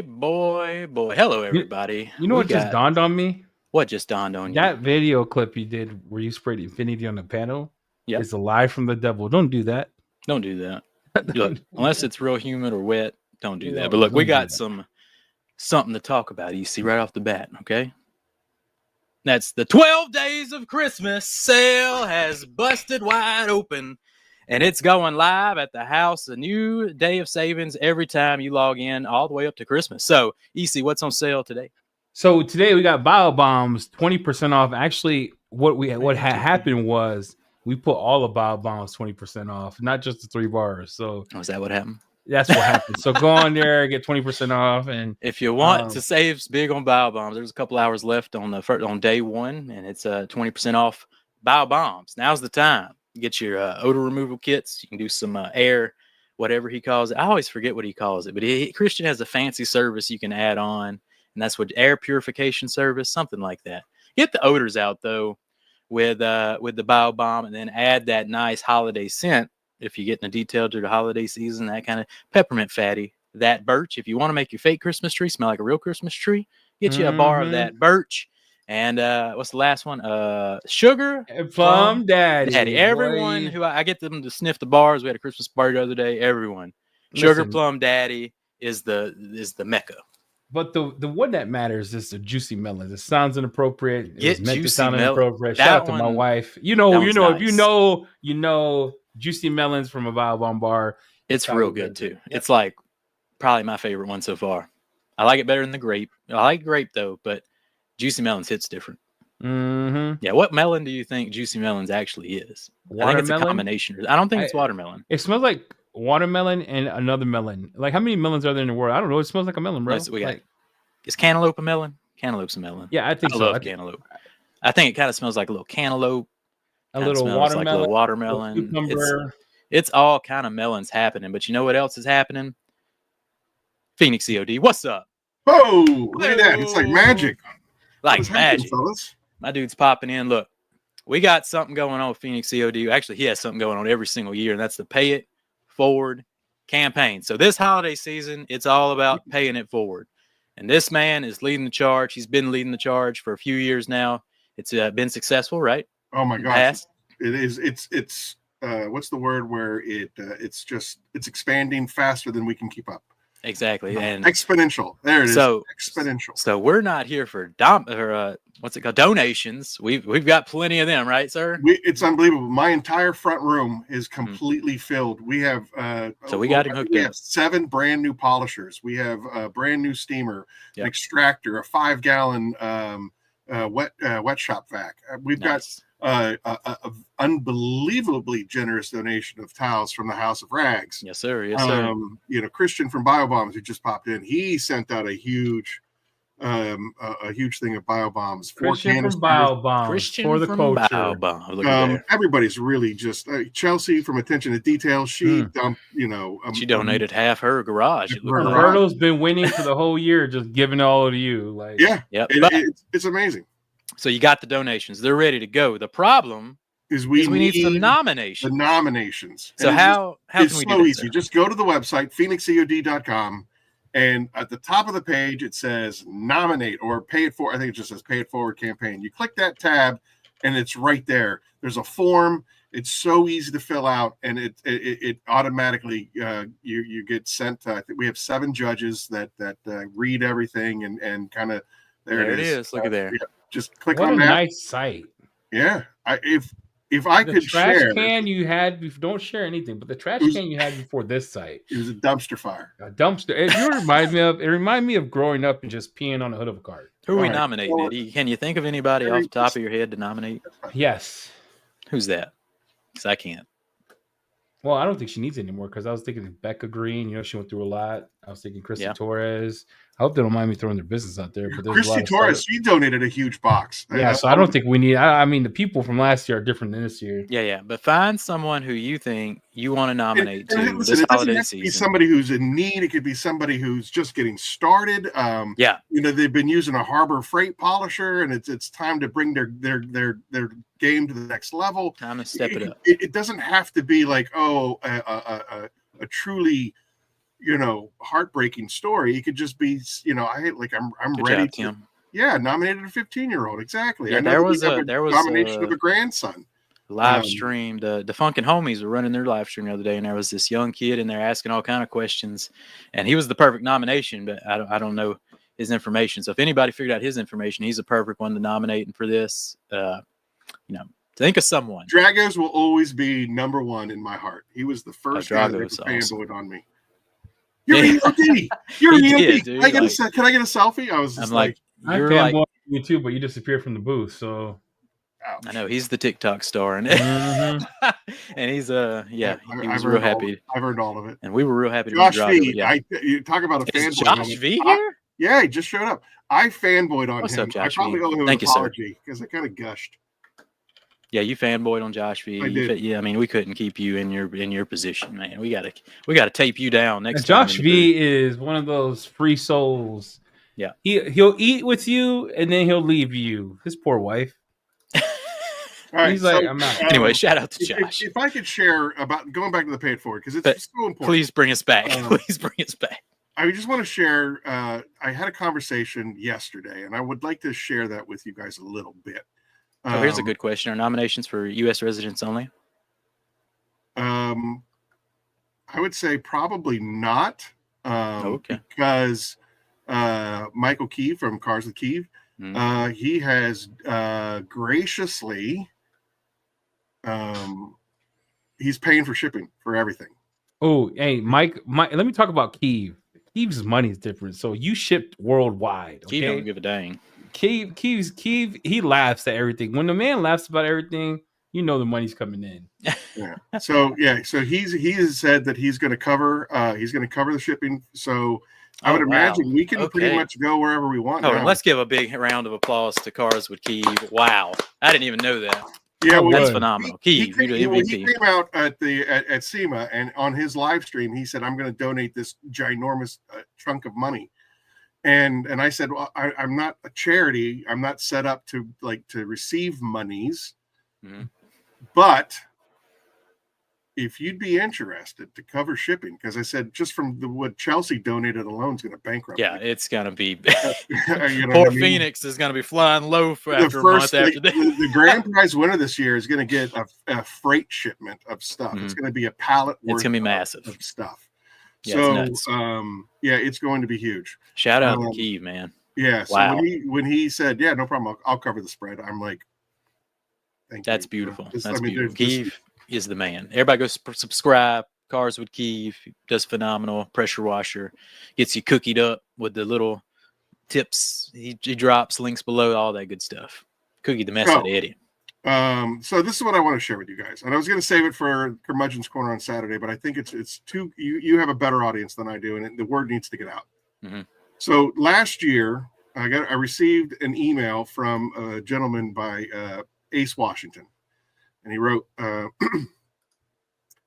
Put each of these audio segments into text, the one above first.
boy. Hello, You, everybody. you know what just dawned on me? What just dawned on you? That video clip you did where you sprayed infinity on the panel Yep. is a lie from the devil. Don't do that. Don't do that. Look, unless it's real humid or wet, don't do that. No, But look, we don't do got that. something to talk about, EC, right off the bat, okay? That's the 12 Days of Christmas sale has busted wide open, and it's going live at the house. A new day of savings every time you log in, all the way up to Christmas. So, EC, what's on sale today? So today we got bio bombs 20% off. Actually, what had happened was we put all the bio bombs 20% off, not just the 3 bars. So is that what happened? That's what happened. So go on there, get 20% off, and if you want to save big on bio bombs, there's a couple hours left on day one, and it's 20% off bio bombs. Now's the time. Get your odor removal kits. You can do some air, whatever he calls it. I always forget what he calls it, but Christian has a fancy service you can add on, and that's what air purification service, something like that. Get the odors out though with the bio bomb, and then add that nice holiday scent. If you're getting a detail to the holiday season, that kind of peppermint fatty, that birch. If you want to make your fake Christmas tree smell like a real Christmas tree, get you a bar of that birch. And what's the last one? Sugar Plum Daddy. Everyone who I get them to sniff the bars. We had a Christmas party the other day. Everyone. Sugar Plum Daddy is the mecca. But the one that matters is the juicy melons. It sounds inappropriate. It's meant to sound inappropriate. Shout out to my wife. You know, if you know juicy melons from a bio bomb bar. It's real good too. Yep. It's like probably my favorite one so far. I like it better than the grape. I like grape though, but juicy melons hits different. Mm-hmm. Yeah, what melon do you think juicy melons actually is? Watermelon? I think it's a combination. I don't think it's watermelon. It smells like watermelon and another melon. Like, how many melons are there in the world? I don't know. It smells like a melon, bro. Is cantaloupe a melon? Cantaloupe's a melon. Yeah, I think so. I love cantaloupe. I think it kind of smells like a little cantaloupe. A little watermelon. Like a little watermelon. It's all kind of melons happening. But you know what else is happening? Phoenix E.O.D. What's up? Oh, look at that. It's like magic. Like magic. My dude's popping in. Look, we got something going on with Phoenix E.O.D. Actually, he has something going on every single year, and that's the Pay It Forward campaign. So this holiday season, it's all about paying it forward. And this man is leading the charge. He's been leading the charge for a few years now. It's been successful, right? Oh my gosh. It is. It's what's the word where it's expanding faster than we can keep up. Exactly. And exponential. There it is. Exponential. So we're not here for what's it called? Donations. We've got plenty of them, right, sir? It's unbelievable. My entire front room is completely filled. We have so we got him hooked up. 7 brand new polishers. We have a brand new steamer, an extractor, a 5-gallon wet shop vac. We've got a unbelievably generous donation of towels from the House of Rags. Yes, sir. Yes, sir. Christian from BioBombs, who just popped in, he sent out a huge thing of BioBombs. Christian from BioBombs for the culture. Everybody's really just Chelsea from Attention to Detail. She dumped, she donated half her garage. Roberto's been winning for the whole year, just giving all to you. Like, it's amazing. So you got the donations; they're ready to go. The problem is we need some nominations. The nominations. So how can we do so easy? Just go to the website phoenixeod.com, and at the top of the page it says nominate or pay it forward. I think it just says pay it forward campaign. You click that tab, and it's right there. There's a form. It's so easy to fill out, and it automatically you get sent. I think we have 7 judges that read everything and kind of there it is. Look at there. Yeah. Just click on that. What a nice site. Yeah. If I could share. The trash can you had, don't share anything, but the trash can you had before this site. It was a dumpster fire. A dumpster. It reminded me of growing up and just peeing on the hood of a car. Who are we nominating, Eddie? Can you think of anybody off the top of your head to nominate? Yes. Who's that? Because I can't. Well, I don't think she needs any more because I was thinking Becca Green. She went through a lot. I was thinking Christy Torres. I hope they don't mind me throwing their business out there. But Christy Torres, she donated a huge box. Yeah, so I don't think we need. I mean, the people from last year are different than this year. Yeah. But find someone who you think you want to nominate this holiday season. It be somebody who's in need. It could be somebody who's just getting started. They've been using a Harbor Freight polisher, and it's time to bring their game to the next level. Time to step it up. It doesn't have to be like a truly heartbreaking story. It could just be, I'm Good ready job, Tim. Yeah, nominated a 15-year-old. Exactly. Yeah, I know there that was you have a a there was nomination of a a grandson. live stream. The Funkin' Homies were running their live stream the other day, and there was this young kid in there asking all kind of questions, and he was the perfect nomination, but I don't know his information. So if anybody figured out his information, he's a perfect one to nominate for this. Think of someone. Dragos will always be number one in my heart. He was the first guy that ever fanboyed on me. You're E.O.D. You're E.O.D. Can I get a selfie? I was just I fanboyed you too, but you disappeared from the booth. So I know he's the TikTok star, and and he's he was real happy. I've heard all of it, and we were real happy. Josh V. You talk about a fanboy. Josh V here? Yeah, he just showed up. I fanboyed on What's him. Up, Josh I probably owe him an apology because I kind of gushed. Yeah, you fanboyed on Josh V. I did. Yeah, I mean, we couldn't keep you in your position, man. We gotta tape you down next time. Josh V is one of those free souls. Yeah, he'll eat with you and then he'll leave you. His poor wife. All right, he's like, I'm out. Anyway, shout out to Josh. If I could share about going back to the paid forward, because it's so important. Please bring us back. Please bring us back. I just want to share. I had a conversation yesterday, and I would like to share that with you guys a little bit. Here's a good question: are nominations for U.S. residents only? I would say probably not. Okay. Because Michael Key from Cars with Kiev, he has graciously, he's paying for shipping for everything. Oh, hey, Mike, let me talk about Kiev. Kiev's money is different. So you shipped worldwide. Okay? Kiev don't give a dang. Kiev, he laughs at everything. When the man laughs about everything, you know the money's coming in. Yeah. So he has said that he's going to cover the shipping. So I would imagine we can pretty much go wherever we want. Oh, and let's give a big round of applause to Cars with Kiev. Wow, I didn't even know that. Yeah, well, that's phenomenal. Kiev, you're the MVP. He came out at SEMA, and on his live stream, he said, "I'm going to donate this ginormous chunk of money." And I said, well, I'm not a charity. I'm not set up to receive monies. Mm-hmm. But if you'd be interested to cover shipping, because I said just from what Chelsea donated alone is going to bankrupt. Yeah, it's going to be. Poor Phoenix is going to be flying low after a month after that. The grand prize winner this year is going to get a freight shipment of stuff. Mm-hmm. It's going to be a pallet worth. It's going to be massive of stuff. Yeah, so it's going to be huge. Shout out to Kiev, man. Yeah. So wow. when he said, "Yeah, no problem, I'll cover the spread," I'm like, "Thank you." That's beautiful. That's beautiful. Kiev is the man. Everybody go subscribe. Cars with Kiev does phenomenal. Pressure washer gets you cookied up with the little tips he drops. Links below, all that good stuff. Cookie the mess out of Eddie. So this is what I want to share with you guys, and I was going to save it for Curmudgeon's Corner on Saturday, but I think it's too. You have a better audience than I do, and the word needs to get out. Mm-hmm. So last year, I received an email from a gentleman by Ace Washington, and he wrote, "I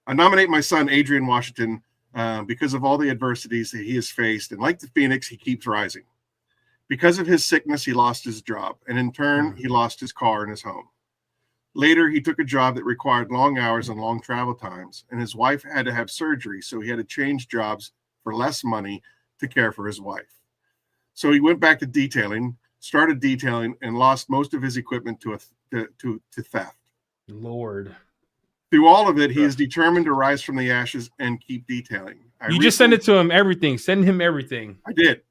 nominate my son Adrian Washington because of all the adversities that he has faced, and like the Phoenix, he keeps rising. Because of his sickness, he lost his job, and in turn, he lost his car and his home. Later, he took a job that required long hours and long travel times, and his wife had to have surgery, so he had to change jobs for less money to care for his wife. So he went back to detailing, started detailing, and lost most of his equipment to theft. Lord. Through all of it, he is determined to rise from the ashes and keep detailing. You just send it to him, everything. Send him everything. I did.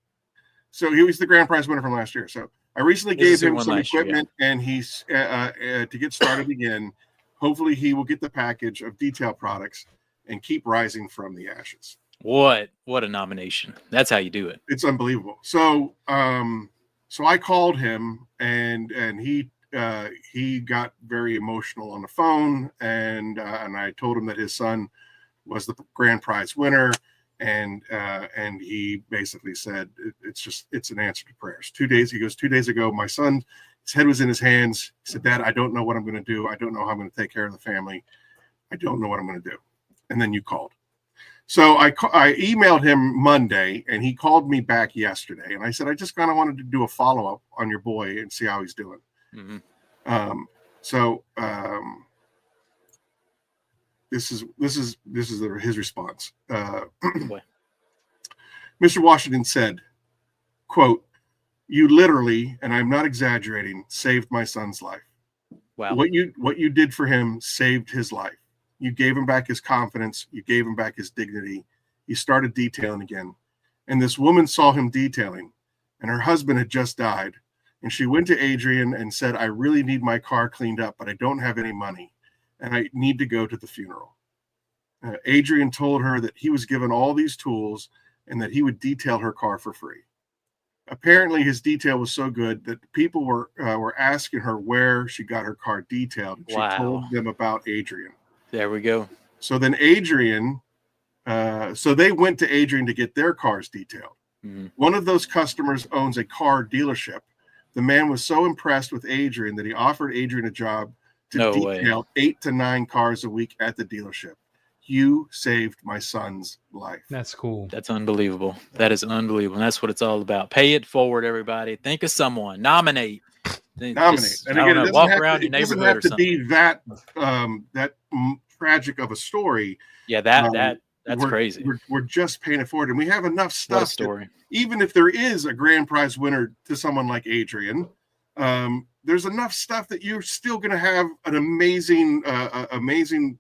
So he was the grand prize winner from last year. So I recently gave him some equipment, and he's to get started again. Hopefully, he will get the package of detail products and keep rising from the ashes. What a nomination! That's how you do it. It's unbelievable. So I called him, and he got very emotional on the phone, and I told him that his son was the grand prize winner. And he basically said, it's an answer to prayers. 2 days ago, my son, his head was in his hands. He said, "Dad, I don't know what I'm going to do. I don't know how I'm going to take care of the family. I don't know what I'm going to do." And then you called. So I emailed him Monday, and he called me back yesterday. And I said, I just kind of wanted to do a follow-up on your boy and see how he's doing. Mm-hmm. This is his response. Mr. Washington said, quote, "You literally, and I'm not exaggerating, saved my son's life. Wow. What you did for him saved his life. You gave him back his confidence. You gave him back his dignity. He started detailing again. And this woman saw him detailing, and her husband had just died. And she went to Adrian and said, I really need my car cleaned up, but I don't have any money, and I need to go to the funeral. Adrian told her that he was given all these tools and that he would detail her car for free. Apparently, his detail was so good that people were asking her where she got her car detailed. And she told them about Adrian. There we go. So then Adrian, so they went to Adrian to get their cars detailed. Mm-hmm. One of those customers owns a car dealership. The man was so impressed with Adrian that he offered Adrian a job to detail 8 to 9 cars a week at the dealership. You saved my son's life. That's cool. That's unbelievable. That is unbelievable. And that's what it's all about. Pay it forward, everybody. Think of someone. Nominate. Just, and again, it doesn't have to be that tragic of a story. Yeah, that's crazy. We're just paying it forward, and we have enough stuff. What a story. Even if there is a grand prize winner to someone like Adrian, there's enough stuff that you're still going to have an amazing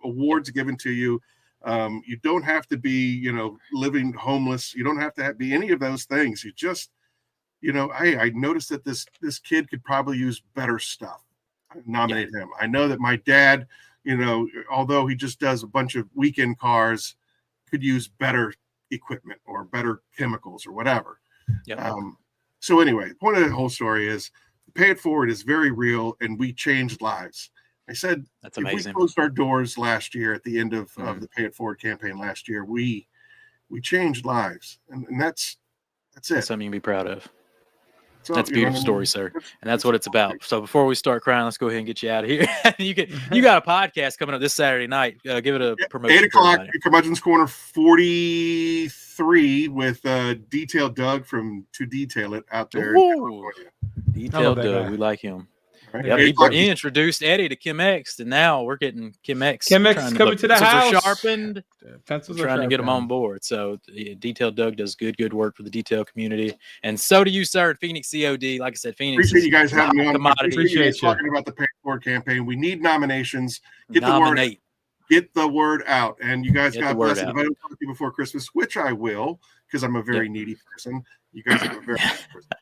awards given to you. You don't have to be, living homeless. You don't have to be any of those things. You just, hey, I noticed that this kid could probably use better stuff. Nominate him. I know that my dad, although he just does a bunch of weekend cars, could use better equipment or better chemicals or whatever. Yep. So anyway, the point of the whole story is Pay It Forward is very real, and we changed lives. I said, that's amazing. We closed our doors last year at the end of the Pay It Forward campaign last year. We changed lives, and that's it. That's something you can be proud of. So, that's a beautiful story, sir. And that's what it's about. So before we start crying, let's go ahead and get you out of here. You got a podcast coming up this Saturday night. Give it a promotion. 8:00, Curmudgeon's Corner 43 with Detail Doug from To Detail It out there. Detail Doug, we like him. Right. Yep, he introduced Eddie to Kim X, and now we're getting Kim X. Kim X is coming to the house. Sharpened. Pencils trying to get them on board. So Detail Doug does good work for the detail community, and so do you, sir. Phoenix COD, like I said, Phoenix. Appreciate you guys having me on. Appreciate you talking about the Pay It Forward campaign. We need nominations. Get the word out, and you guys, God bless it. If I don't talk to you before Christmas, which I will, because I'm a very needy person. You guys are a very needy person.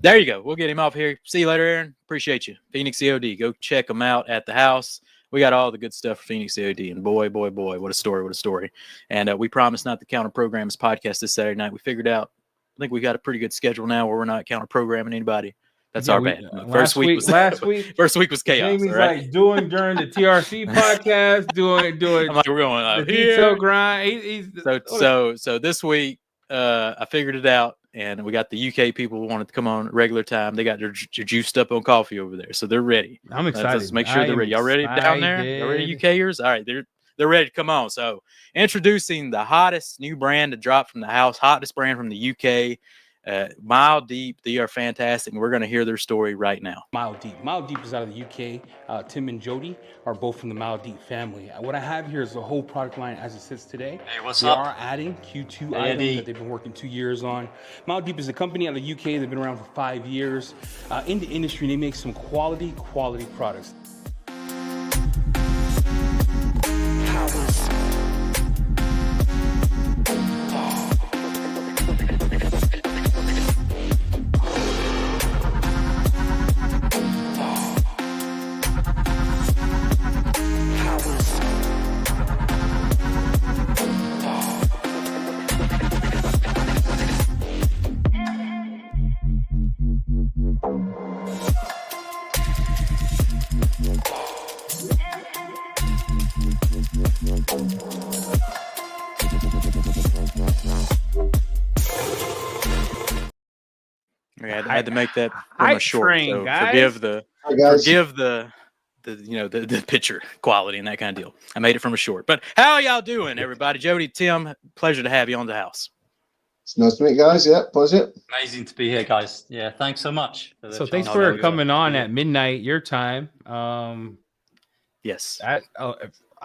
There you go. We'll get him off here. See you later, Aaron. Appreciate you. Phoenix COD. Go check them out at the house. We got all the good stuff for Phoenix COD. And boy, what a story. And we promise not to counter program this podcast this Saturday night. We figured out, I think we got a pretty good schedule now where we're not counter programming anybody. That's our bad. First week was chaos. Jamie's like doing during the TRC podcast, doing. I'm like, we're going the detail grind. So this week, I figured it out. And we got the UK people who wanted to come on at regular time. They got their juiced up on coffee over there, so they're ready. I'm excited. Let's make sure they're ready. Y'all ready down there? Y'all ready, UKers? All right, they're ready to come on. So introducing the hottest new brand to drop from the house, hottest brand from the UK, Mile Deep. They are fantastic, and we're going to hear their story right now. Mile Deep is out of the UK. Tim and Jody are both from the Mile Deep family. What I have here is the whole product line as it sits today. Hey, what's up? We are adding Q2 items that they've been working 2 years on. Mile Deep is a company out of the UK. They've been around for 5 years. In the industry, they make some quality products. I had to make that from a short. So forgive the picture quality and that kind of deal. I made it from a short. But how are y'all doing, everybody? Jody, Tim, pleasure to have you on the house. It's nice to meet you guys. Yeah, pleasure. Amazing to be here, guys. Yeah, thanks so much. So thanks for coming on at midnight your time. Yes.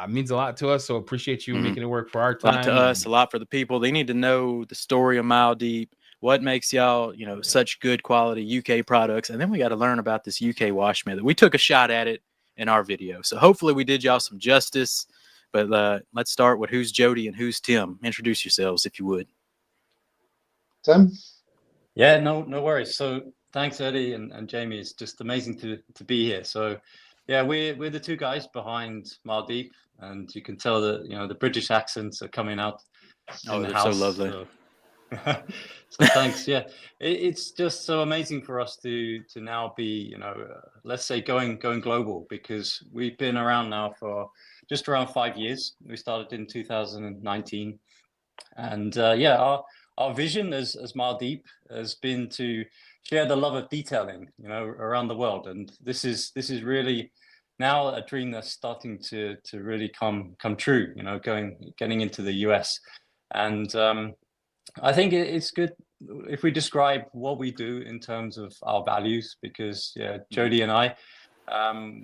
means a lot to us. So appreciate you making it work for our A lot time. to us, a lot for the people. They need to know the story of Mile Deep, what makes y'all, such good quality UK products. And then we got to learn about this UK wash method. We took a shot at it in our video. So hopefully we did y'all some justice. But let's start with who's Jody and who's Tim. Introduce yourselves if you would. Tim? Yeah, no worries. So thanks, Eddie and Jamie. It's just amazing to be here. So yeah, we're the two guys behind Mile Deep, and you can tell that the British accents are coming out in the they're house. so lovely. So thanks. Yeah, it's just so amazing for us to now be let's say going global, because we've been around now for just around 5 years. We started in 2019, and our vision as Mile Deep has been to share the love of detailing around the world, and this is really now a dream that's starting to really come true, getting into the US. And I think it's good if we describe what we do in terms of our values, because Jody and I,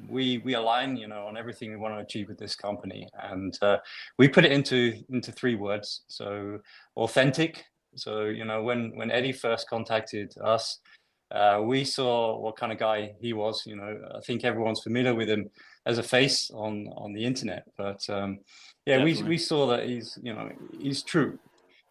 we align on everything we want to achieve with this company, and we put it into 3 words. So authentic. So when Eddie first contacted us, we saw what kind of guy he was. I think everyone's familiar with him as a face on the internet, but we saw that he's true,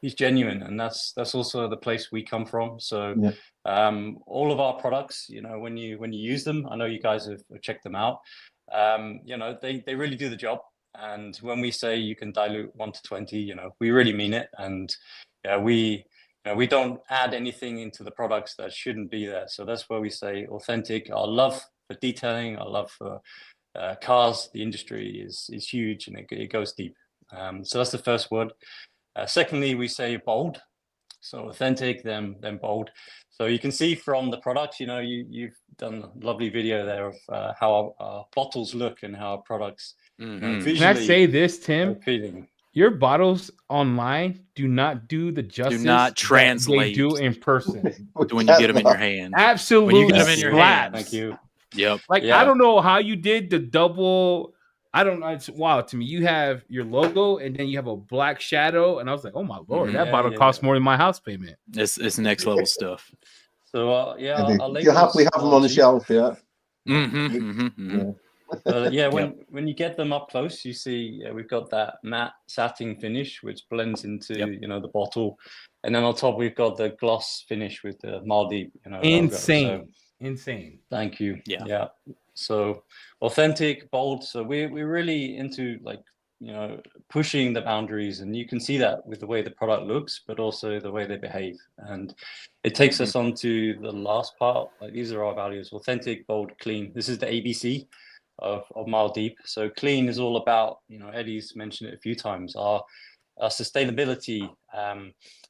he's genuine, and that's also the place we come from. So all of our products, when you use them, I know you guys have checked them out, they really do the job. And when we say you can dilute 1 to 20, we really mean it. And we don't add anything into the products that shouldn't be there. So that's where we say authentic. Our love for detailing, our love for cars, the industry is huge, and it goes deep. So that's the first word. Secondly, we say bold. So authentic, then bold. So you can see from the products, you've done a lovely video there of how our bottles look and how our products visually. Can I say this, Tim? Appealing. Your bottles online do not do the justice not translate they do in person. When you get them in your hand. Absolutely. When you get them in your hand. Thank you. Yep. I don't know how you did the double. I don't know. It's wild to me. You have your logo and then you have a black shadow. And I was like, oh my Lord, that bottle costs more than my house payment. It's next level stuff. So you'll happily have them on the shelf, yeah. When you get them up close, you see we've got that matte satin finish which blends into the bottle, and then on top we've got the gloss finish with the Mile Deep insane logo. Insane. Thank you. Yeah. So authentic, bold. So we're really into pushing the boundaries, and you can see that with the way the product looks, but also the way they behave. And it takes us on to the last part. These are our values: authentic, bold, clean. This is the ABC of Mile Deep. So clean is all about, Eddie's mentioned it a few times, our sustainability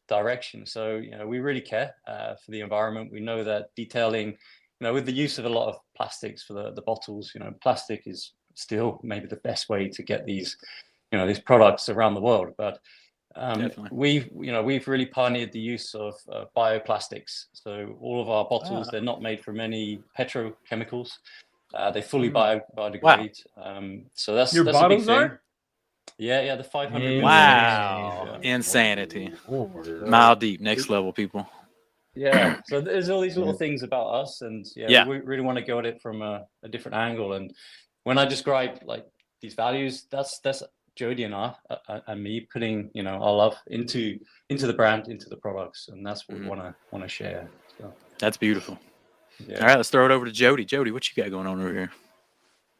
direction. So we really care for the environment. We know that detailing, with the use of a lot of plastics for the bottles, plastic is still maybe the best way to get these products around the world. But we've really pioneered the use of bioplastics. So all of our bottles, they're not made from any petrochemicals. They fully biodegrade. So that's your that's bottles a big thing. are? Yeah, the 500. Wow, insanity. Mile Deep, next level, people. Yeah, so there's all these little things about us, and we really want to go at it from a different angle. And when I describe these values, that's Jody and I and me putting our love into the brand, into the products, and that's what we want to share. So. That's beautiful. Yeah. All right, let's throw it over to Jody. Jody, what you got going on over here?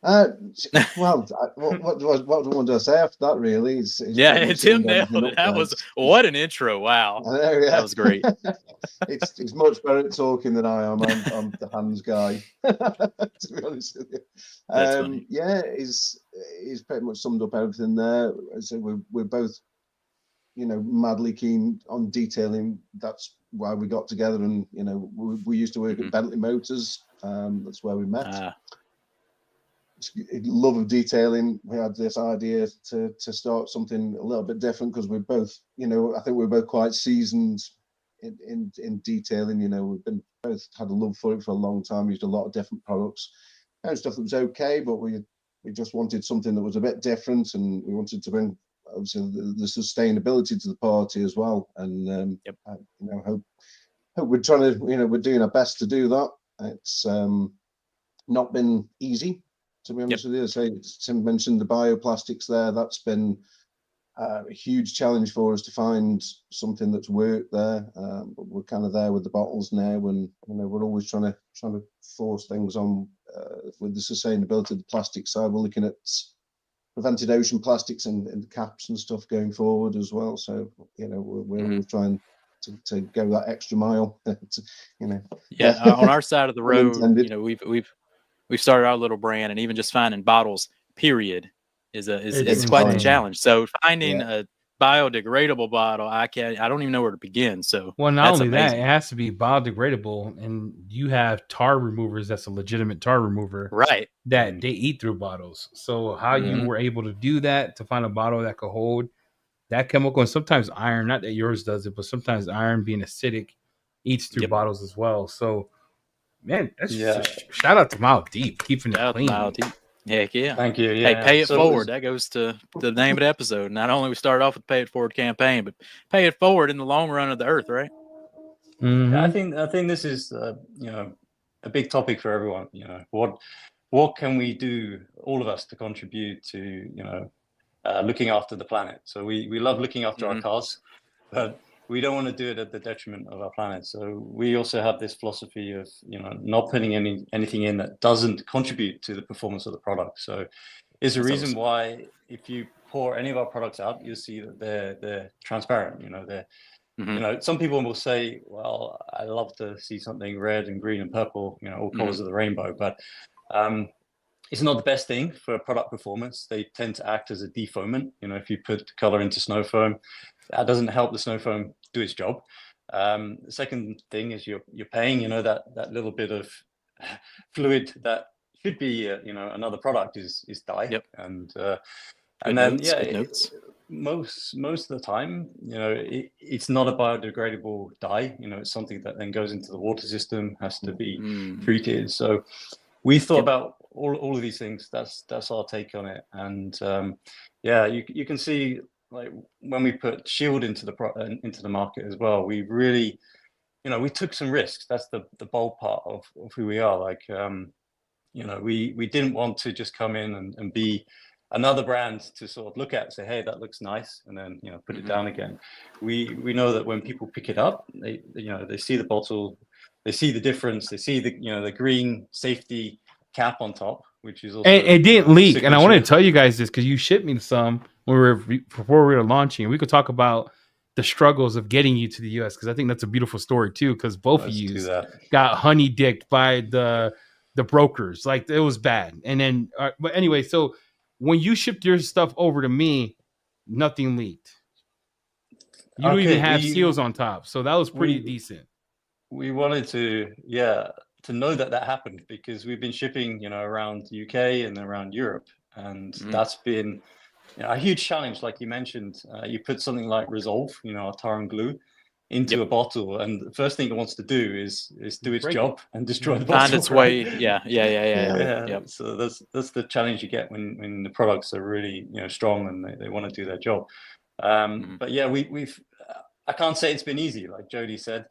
Well, what do I say after that? Really, Tim nailed it. That was what an intro! Wow, that was great. It's much better at talking than I am. I'm the hands guy, to be honest with you. That's funny. Yeah, he's pretty much summed up everything there. So we're both, madly keen on detailing. That's why we got together, and we used to work at Bentley Motors. That's where we met. Love of detailing. We had this idea to start something a little bit different, because we're both, I think we're both quite seasoned in detailing. We've both had a love for it for a long time. We used a lot of different products and stuff that was okay, but we we just wanted something that was a bit different, and we wanted to bring obviously the sustainability to the party as well. And hope we're trying to, we're doing our best to do that. It's not been easy, to be honest with you. So Tim mentioned the bioplastics there. That's been a huge challenge for us to find something that's worked there. But we're kind of there with the bottles now, and we're always trying to force things on with the sustainability of the plastic side. We're looking at prevented ocean plastics and caps and stuff going forward as well. So we're always trying to go that extra mile. On our side of the road, we've started our little brand, and even just finding bottles, period, is quite the challenge. So finding a biodegradable bottle, I don't even know where to begin. So not only that, it has to be biodegradable, and you have tar removers. That's a legitimate tar remover, right? That they eat through bottles. So how you were able to do that, to find a bottle that could hold that chemical, and sometimes iron, not that yours does it, but sometimes iron, being acidic, eats through bottles as well. So man, shout out to Mile Deep, keeping it clean. Mile Deep. Heck yeah. Thank you. Hey, pay it forward. That goes to the name of the episode. Not only we started off with the Pay It Forward campaign, but pay it forward in the long run of the earth, right? Yeah, I think this is a big topic for everyone. What can we do, all of us, to contribute to looking after the planet? So we love looking after our cars, but we don't want to do it at the detriment of our planet. So we also have this philosophy of not putting anything in that doesn't contribute to the performance of the product. So it's a reason why if you pour any of our products out, you'll see that they're transparent. Some people will say, well, I love to see something red and green and purple, all colors of the rainbow, but it's not the best thing for product performance. They tend to act as a defoamant. If you put color into snow foam, that doesn't help the snow foam do its job. The second thing is you're paying, that little bit of fluid that should be, another product is dye. Yep. And most of the time, it's not a biodegradable dye. It's something that then goes into the water system, has to be treated. So we thought about all of these things. That's our take on it. And you can see, like, when we put Shield into the market as well, we really, we took some risks. That's the bold part of who we are. Like, we didn't want to just come in and be another brand to sort of look at and say, hey, that looks nice, and then put it down again. We know that when people pick it up, they see the bottle, they see the difference, they see the green safety cap on top, which is also it didn't leak. Signature. And I want to tell you guys this because you shipped me some before we were launching. We could talk about the struggles of getting you to the US, because I think that's a beautiful story too, because both of you got honey dicked by the brokers. Like, it was bad. And then but anyway, so when you shipped your stuff over to me, nothing leaked. You don't even have seals on top, so that was pretty decent. We wanted to know that happened, because we've been shipping around the UK and around Europe, and that's been a huge challenge. Like you mentioned, you put something like Resolve, our tar and glue, into a bottle, and the first thing it wants to do is do its job and destroy the bottle. Find its way. Yeah. So that's the challenge you get when the products are really strong and they want to do their job. But yeah, we've I can't say it's been easy. Like Jody said,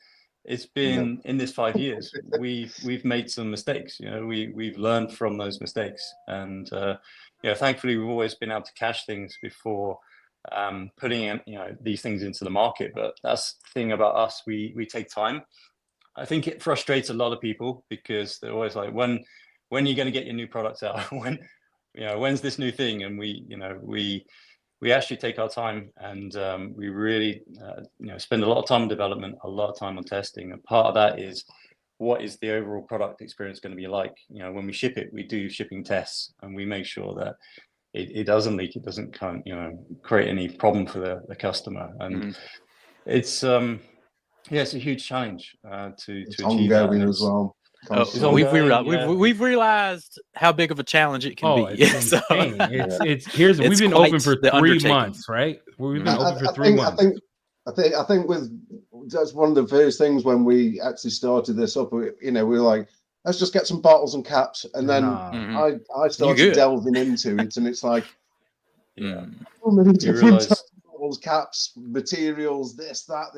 it's been in this 5 years. We've made some mistakes. We've learned from those mistakes, and thankfully we've always been able to catch things before putting in these things into the market. But that's the thing about us. We take time. I think it frustrates a lot of people, because they're always like, when are you going to get your new products out? When's this new thing? And we actually take our time, and we really spend a lot of time on development, a lot of time on testing. And part of that is, what is the overall product experience going to be like? When we ship it, we do shipping tests, and we make sure that it doesn't leak, it doesn't create any problem for the customer. And it's a huge challenge to achieve that as well. We've realized how big of a challenge it can be. We've been open for 3 months, right? We've been open for 3 months. I think that's one of the first things when we actually started this up. We were like, let's just get some bottles and caps. And then I started delving into it, and it's like, yeah, so many different types of bottles, caps, materials, this, that,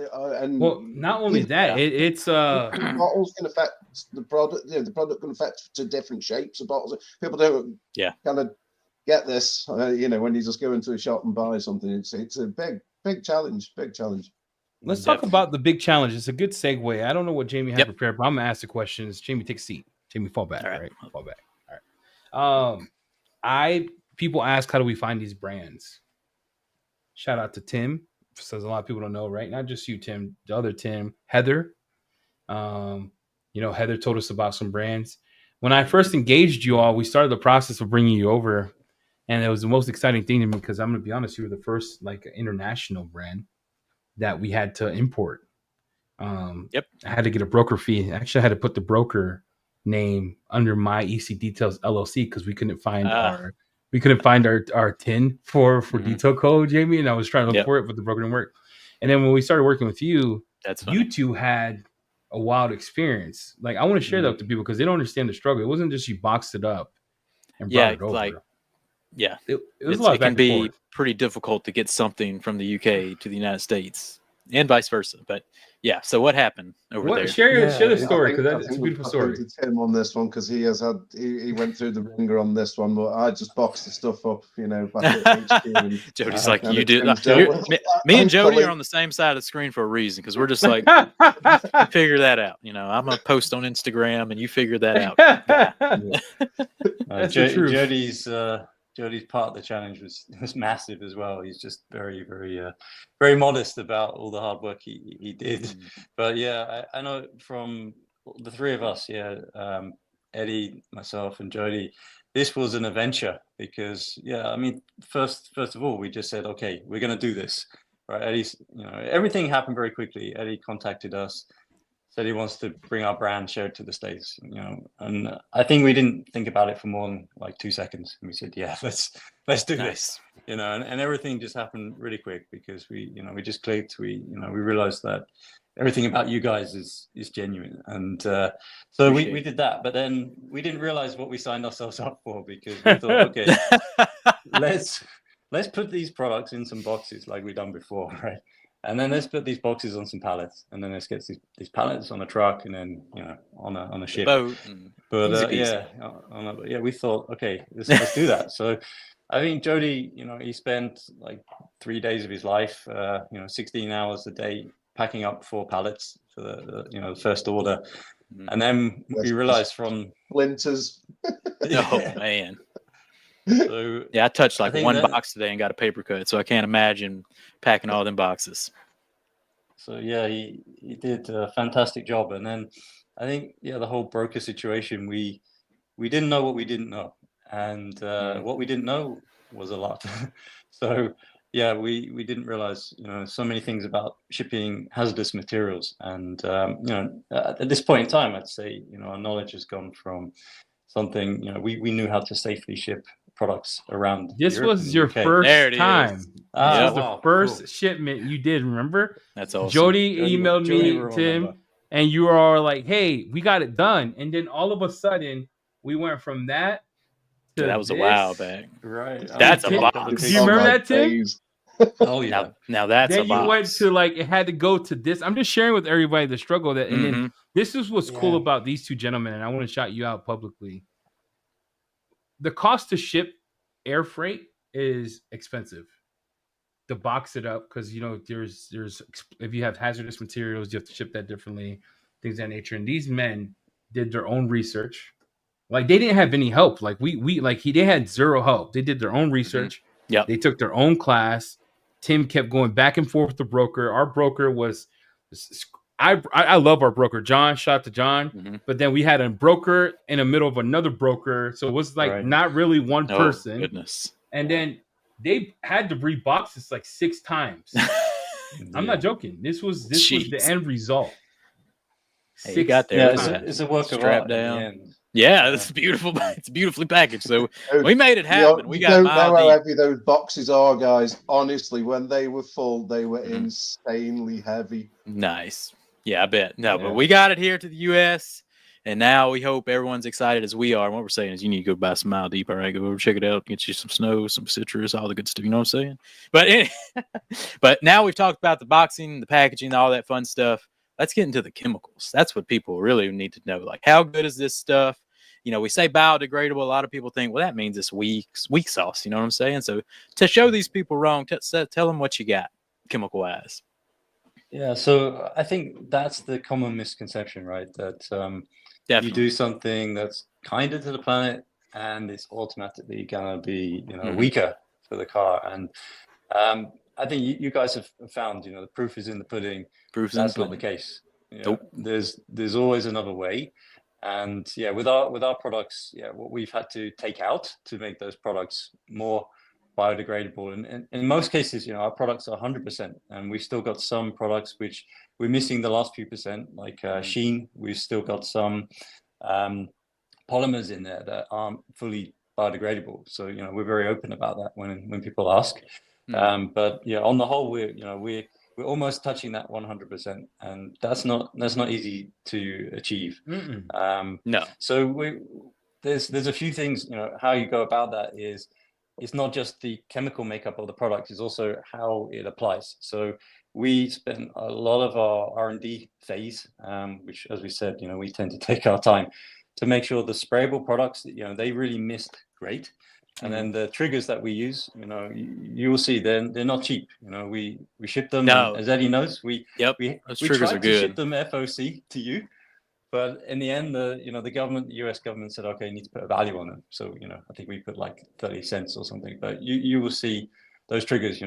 and well, not only that, it's bottles can affect the product. The product can affect to different shapes of bottles. People don't kind of get this, when you just go into a shop and buy something. It's a big challenge. Let's talk about the big challenge. It's a good segue. I don't know what Jamie had prepared, but I'm gonna ask the questions. Jamie, take a seat. Jamie, fall back. All right. Fall back. All right. People ask, how do we find these brands? Shout out to Tim. Says a lot of people don't know, right? Not just you, Tim. The other Tim, Heather. Heather told us about some brands. When I first engaged you all, we started the process of bringing you over, and it was the most exciting thing to me because I'm gonna be honest, you were the first international brand that we had to import. I had to get a broker fee. Actually, I had to put the broker name under my EC Details LLC because we couldn't find our TIN for detail code, Jamie, and I was trying to look for it, but the broker didn't work. And then when we started working with you, you two had a wild experience. Like, I want to share that with the people because they don't understand the struggle. It wasn't just you boxed it up and brought it over. It was a lot of back and be forth. Pretty difficult to get something from the UK to the United States and vice versa. But so what happened over there? Share the story because it's a beautiful story. To Tim on this one because he went through the ringer on this one, but I just boxed the stuff up, back at HQ. Jody's like, you did. Me and Jody are on the same side of the screen for a reason because we're just like, figure that out. I'm gonna post on Instagram and you figure that out. Jody's part of the challenge was massive as well. He's just very, very, very modest about all the hard work he did. But I know from the three of us, Eddie, myself, and Jody, this was an adventure because, first of all, we just said, okay, we're going to do this, right? Eddie's, everything happened very quickly. Eddie contacted us, said he wants to bring our brand, share it to the States, and I think we didn't think about it for more than 2 seconds. And we said, let's do this, and everything just happened really quick because we just clicked. We realized that everything about you guys is genuine. And so we did that, but then we didn't realize what we signed ourselves up for because we thought, okay, let's put these products in some boxes like we've done before, right? And then let's put these boxes on some pallets, and then let's get these pallets on a truck, and then on a ship. Boat. But we thought, okay, let's do that. So I think Jody, he spent 3 days of his life, 16 hours a day packing up 4 pallets for the first order, and then we realized from splinters. Oh man. So I touched one box today and got a paper cut, so I can't imagine packing all them boxes. So he did a fantastic job. And then I think the whole broker situation, we didn't know what we didn't know, and what we didn't know was a lot. So we didn't realize so many things about shipping hazardous materials, and at this point in time, I'd say our knowledge has gone from something we knew how to safely ship products around. This Europe was your UK. first time. This was the first cool. shipment you did. Remember? That's awesome. Jody emailed me, Tim, and you were all like, "Hey, we got it done." And then all of a sudden, we went from that to that was a while back. Right. That's a box. Do you remember that, Tim? Oh yeah. Now that's then a box. You went to it had to go to this. I'm just sharing with everybody the struggle that, and then this is what's cool about these two gentlemen, and I want to shout you out publicly. The cost to ship air freight is expensive. To box it up, because there's if you have hazardous materials, you have to ship that differently, things of that nature. And these men did their own research. They didn't have any help. They had zero help. They did their own research. Yeah. They took their own class. Tim kept going back and forth with the broker. Our broker was, I love our broker, John. Shout out to John. But then we had a broker in the middle of another broker, so it was not really one person. Goodness. And then they had to rebox this 6 times. I'm not joking. This was the end result. Hey, you got there. It's a work of art down. Yeah, it's beautiful. It's beautifully packaged. So we made it happen. We got don't know how heavy those boxes are, guys. Honestly, when they were full, they were insanely heavy. Nice. Yeah, I bet. No, but we got it here to the U.S. And now we hope everyone's excited as we are. And what we're saying is you need to go buy some Mile Deep. All right, go over, check it out, get you some snow, some citrus, all the good stuff. You know what I'm saying? But but now we've talked about the boxing, the packaging, all that fun stuff. Let's get into the chemicals. That's what people really need to know. Like, how good is this stuff? You know, we say biodegradable. A lot of people think, well, that means it's weak sauce. You know what I'm saying? So to show these people wrong, tell them what you got chemical wise. Yeah, so I think that's the common misconception, right? That you do something that's kinder to the planet and it's automatically gonna be, weaker for the car. And I think you guys have found, the proof is in the pudding. That's not the case. Nope. There's always another way. And yeah, with our products, what we've had to take out to make those products more biodegradable, and in most cases, our products are 100%, and we've still got some products which we're missing the last few percent, like sheen. We've still got some polymers in there that aren't fully biodegradable. So we're very open about that when people ask. But yeah, on the whole, we're almost touching that 100%, and that's not easy to achieve. No. So there's a few things. How you go about that is, it's not just the chemical makeup of the product, it's also how it applies. So we spend a lot of our R&D phase, which, as we said, we tend to take our time to make sure the sprayable products, they really mist great. And then the triggers that we use, you will see they're not cheap. We ship them. No. As Eddie knows, we triggers are good. To ship them FOC to you. But in the end, the U.S. government said, okay, you need to put a value on them. So, I think we put like 30 cents or something. But you will see those triggers,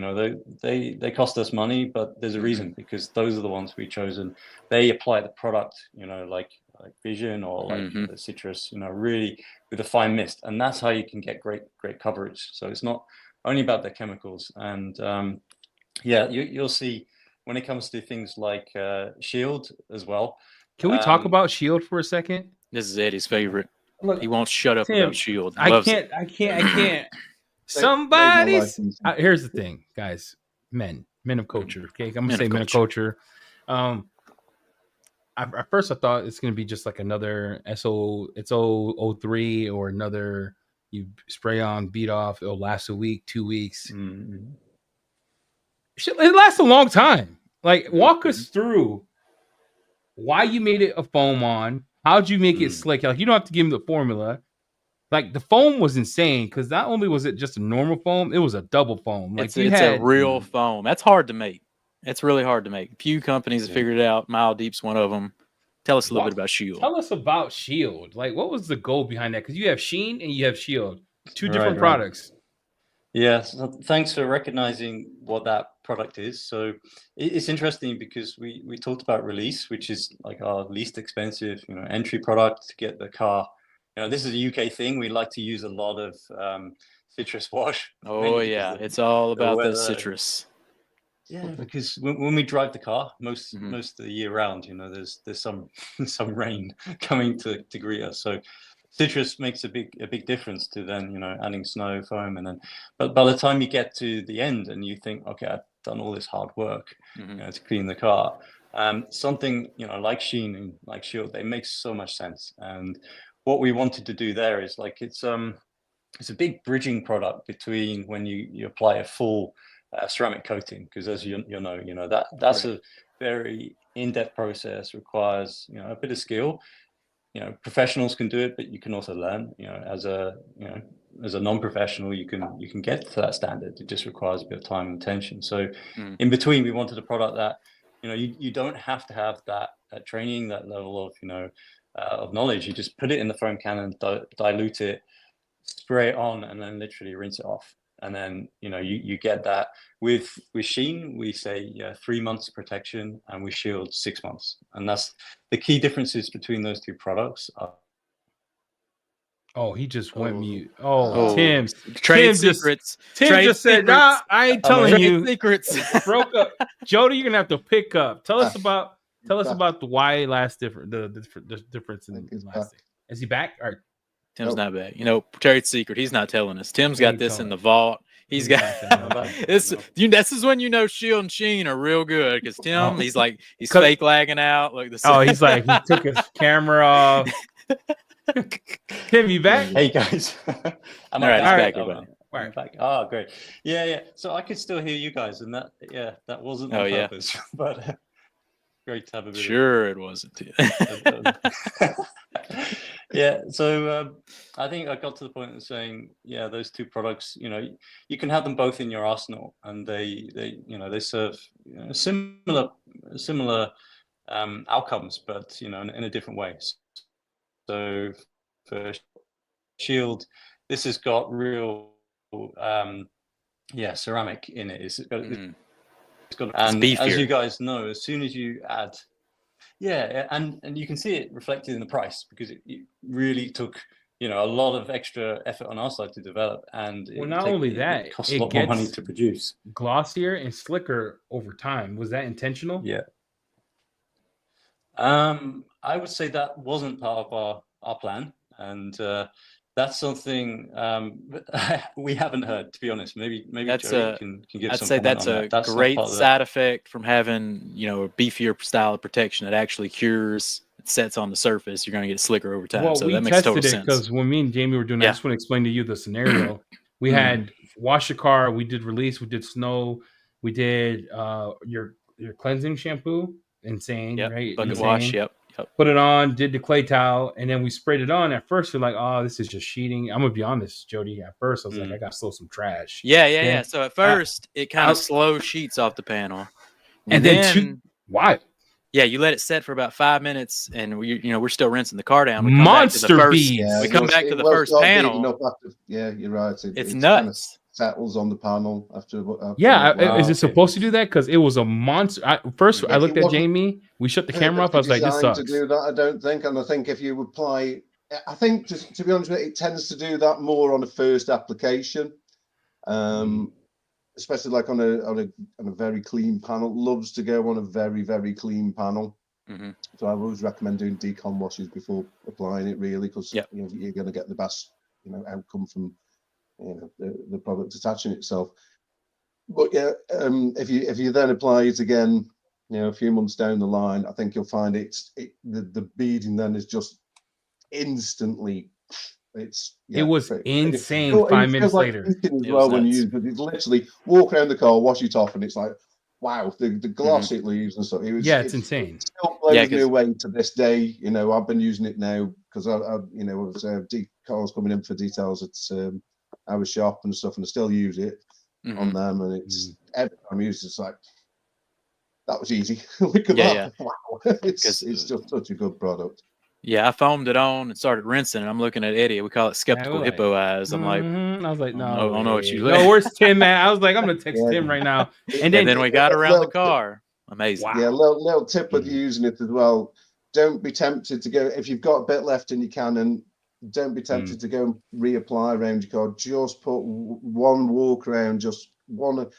they cost us money, but there's a reason, because those are the ones we chosen. They apply the product, like Vision or like the citrus, really with a fine mist. And that's how you can get great coverage. So it's not only about the chemicals. And you'll see when it comes to things like Shield as well. Can we talk about Shield for a second? This is Eddie's favorite. Look, he won't shut up Tim, about Shield. I can't. Somebody's here's the thing, guys. Men of culture. Okay, I'm gonna say men of culture. At first, I thought it's gonna be just like another SO03 or another. You spray on, beat off. It'll last a week, 2 weeks. It lasts a long time. Like, walk us through why you made it a foam on. How'd you make it slick? Like, you don't have to give him the formula. Like, the foam was insane, because not only was it just a normal foam, it was a double foam. Like, it's a real foam. That's hard to make. It's really hard to make. Few companies have figured it out. Mile Deep's one of them. Tell us a little bit about Shield. Tell us about Shield. Like, what was the goal behind that? Because you have Sheen and you have Shield. Two different products. Yeah, so thanks for recognizing what that product is. So it's interesting, because we talked about Release, which is like our least expensive, entry product to get the car. This is a UK thing. We like to use a lot of citrus wash. Oh yeah, it's all about the citrus. Yeah, because when we drive the car most of the year round, there's some rain coming to greet us. So citrus makes a big difference to then, adding snow, foam, and then, but by the time you get to the end and you think, okay, I've done all this hard work, to clean the car, something, like Sheen and like Shield, they make so much sense. And what we wanted to do there is, like, it's a big bridging product between when you apply a full ceramic coating, because as you know, that's a very in-depth process, requires, a bit of skill. Professionals can do it, but you can also learn. As a non-professional, you can get to that standard. It just requires a bit of time and attention. So in between, we wanted a product that, you don't have to have that training, that level of, of knowledge. You just put it in the foam can and dilute it, spray it on, and then literally rinse it off. And then, you get that. With Sheen, we say 3 months protection, and with Shield 6 months. And that's the key differences between those two products. Oh, he just went mute. Tim. Trade secrets. Tim just said, nah, I ain't telling you. Secrets. Broke up. Jody, you're gonna have to pick up. Tell us about the why last different the difference in the last thing. Is he back? All right. Tim's not back. Trade secret. He's not telling us. Tim's got this in the vault. He's got this. This is when you know Shield and Sheen are real good because Tim, he's fake lagging out. Like he's like he took his camera off. Tim, you back? Hey guys, all right, back, everybody. Back. Oh, great. Yeah. So I could still hear you guys, and that wasn't on purpose, but great to have a bit. Sure, it wasn't. Yeah. So I think I got to the point of saying, those two products, you can have them both in your arsenal, and they serve similar outcomes, but in a different way. So for Shield, this has got real ceramic in it. It's got and as you guys know, as soon as you add and you can see it reflected in the price, because it really took a lot of extra effort on our side to develop, and it costs a lot more money to produce. Glossier and slicker over time. Was that intentional? I would say that wasn't part of our plan, and that's something we haven't heard, to be honest. Maybe that's Joey can give I'd some say comment that's on a that. That's great side effect from having a beefier style of protection. It actually cures. It sets on the surface. You're going to get slicker over time. Well, so we that makes total tested it sense. because when me and Jamie were doing that, I just want to explain to you the scenario. We had wash your car. We did release. We did snow. We did your cleansing shampoo. Insane, right? Bucket wash. Yep. Put it on, did the clay towel, and then we sprayed it on. At first, we're like, oh, this is just sheeting. I'm going to be honest, Jody. At first, I was like, I got to slow some trash. Yeah. So at first, it kind of slows sheets off the panel. And then why? Yeah, you let it set for about 5 minutes, and we're still rinsing the car down. We come back to the first. We come back to the first panel. You're right. It's nuts. Kind of settles on the panel after is it supposed to do that? Because it was a monster. I looked at Jamie. We shut the camera off. I was like, "This sucks." To do that, I don't think. And I think if you apply, I think to be honest with you, it tends to do that more on a first application, especially like on a very clean panel. Loves to go on a very, very clean panel. So I always recommend doing decon washes before applying it, really, because you're going to get the best outcome from the product attaching itself. But if you then apply it again a few months down the line, I think you'll find the beading then is just instantly it was insane. 5 minutes later as well, when you it's literally walk around the car, wash it off, and it's like, wow, the gloss it leaves and stuff. It's insane. It still blows me away to this day. I've been using it now because I cars coming in for details at our shop and stuff, and I still use it on them, and it's every time I use it, it's like, that was easy. Look at that. Wow. It's just such a good product. Yeah, I foamed it on and started rinsing, and I'm looking at Eddie. We call it skeptical hippo eyes. I'm like, I was like, no, I don't know what you look. No, where's Tim at? I was like, I'm gonna text Tim right now. And then we got around the car. Amazing. Wow. Yeah, little tip with using it as well. Don't be tempted to go, if you've got a bit left in your cannon, don't be tempted to go and reapply around your car. Just put one walk around, just one.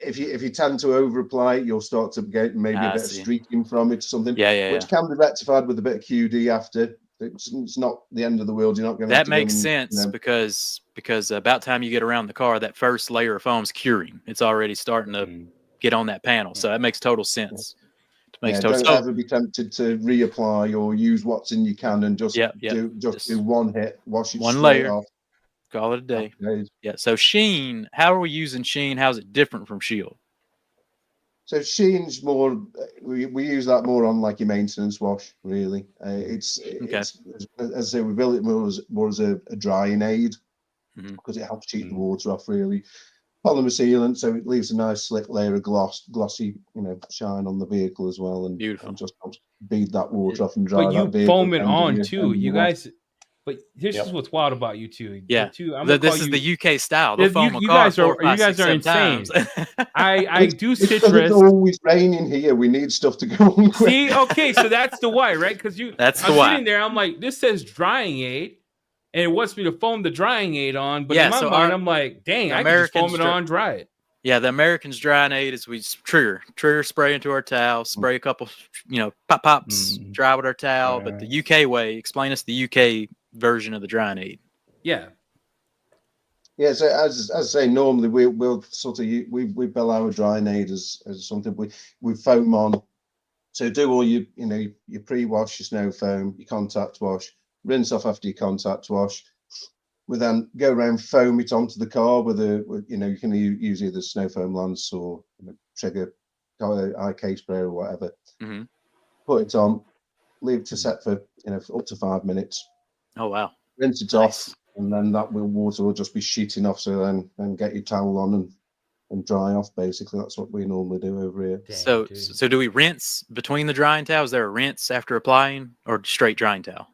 If you tend to over apply, you'll start to get maybe a bit of streaking from it, something. Which can be rectified with a bit of QD after. It's not the end of the world. You're not going to. That makes sense because about time you get around the car, that first layer of foam's curing. It's already starting to get on that panel, so that makes total sense. Don't ever be tempted to reapply or use what's in your can and just do one hit, wash it one layer off. Call it a day. Yeah. So Sheen, how are we using Sheen? How's it different from Shield? So Sheen's more. We use that more on like your maintenance wash. Really, it's as I say, we build it more as a drying aid because it helps keep the water off. Really, polymer sealant, so it leaves a nice slick layer of glossy, shine on the vehicle as well, and beautiful. And just helps bead that water off and dry. But you foam it on too, you guys. But this is what's wild about you two. Yeah, this is the UK style. You guys are insane. I do citrus. It's always raining here. We need stuff to go on. See, okay, so that's the why, right? Because I'm sitting there, I'm like, this says drying aid, and it wants me to foam the drying aid on. But in my mind, I'm like, dang, I can just foam it on, dry it. Yeah, the Americans drying aid is we trigger spray into our towel, spray a couple, pops, dry with our towel. But the UK way, explain us the UK version of the drying aid. Yeah. Yeah, so as I say, normally we'll sort of we bill our drying as something we foam on. So do all your your pre-wash, your snow foam, your contact wash, rinse off after your contact wash. We then go around, foam it onto the car with you can use either snow foam lance or trigger, IK spray or whatever. Mm-hmm. Put it on, leave it to set for up to 5 minutes. Oh wow! Rinse it off, and then that water will just be sheeting off. So then get your towel on and dry off. Basically, that's what we normally do over here. Dang, so do we rinse between the drying towels? Is there a rinse after applying, or straight drying towel?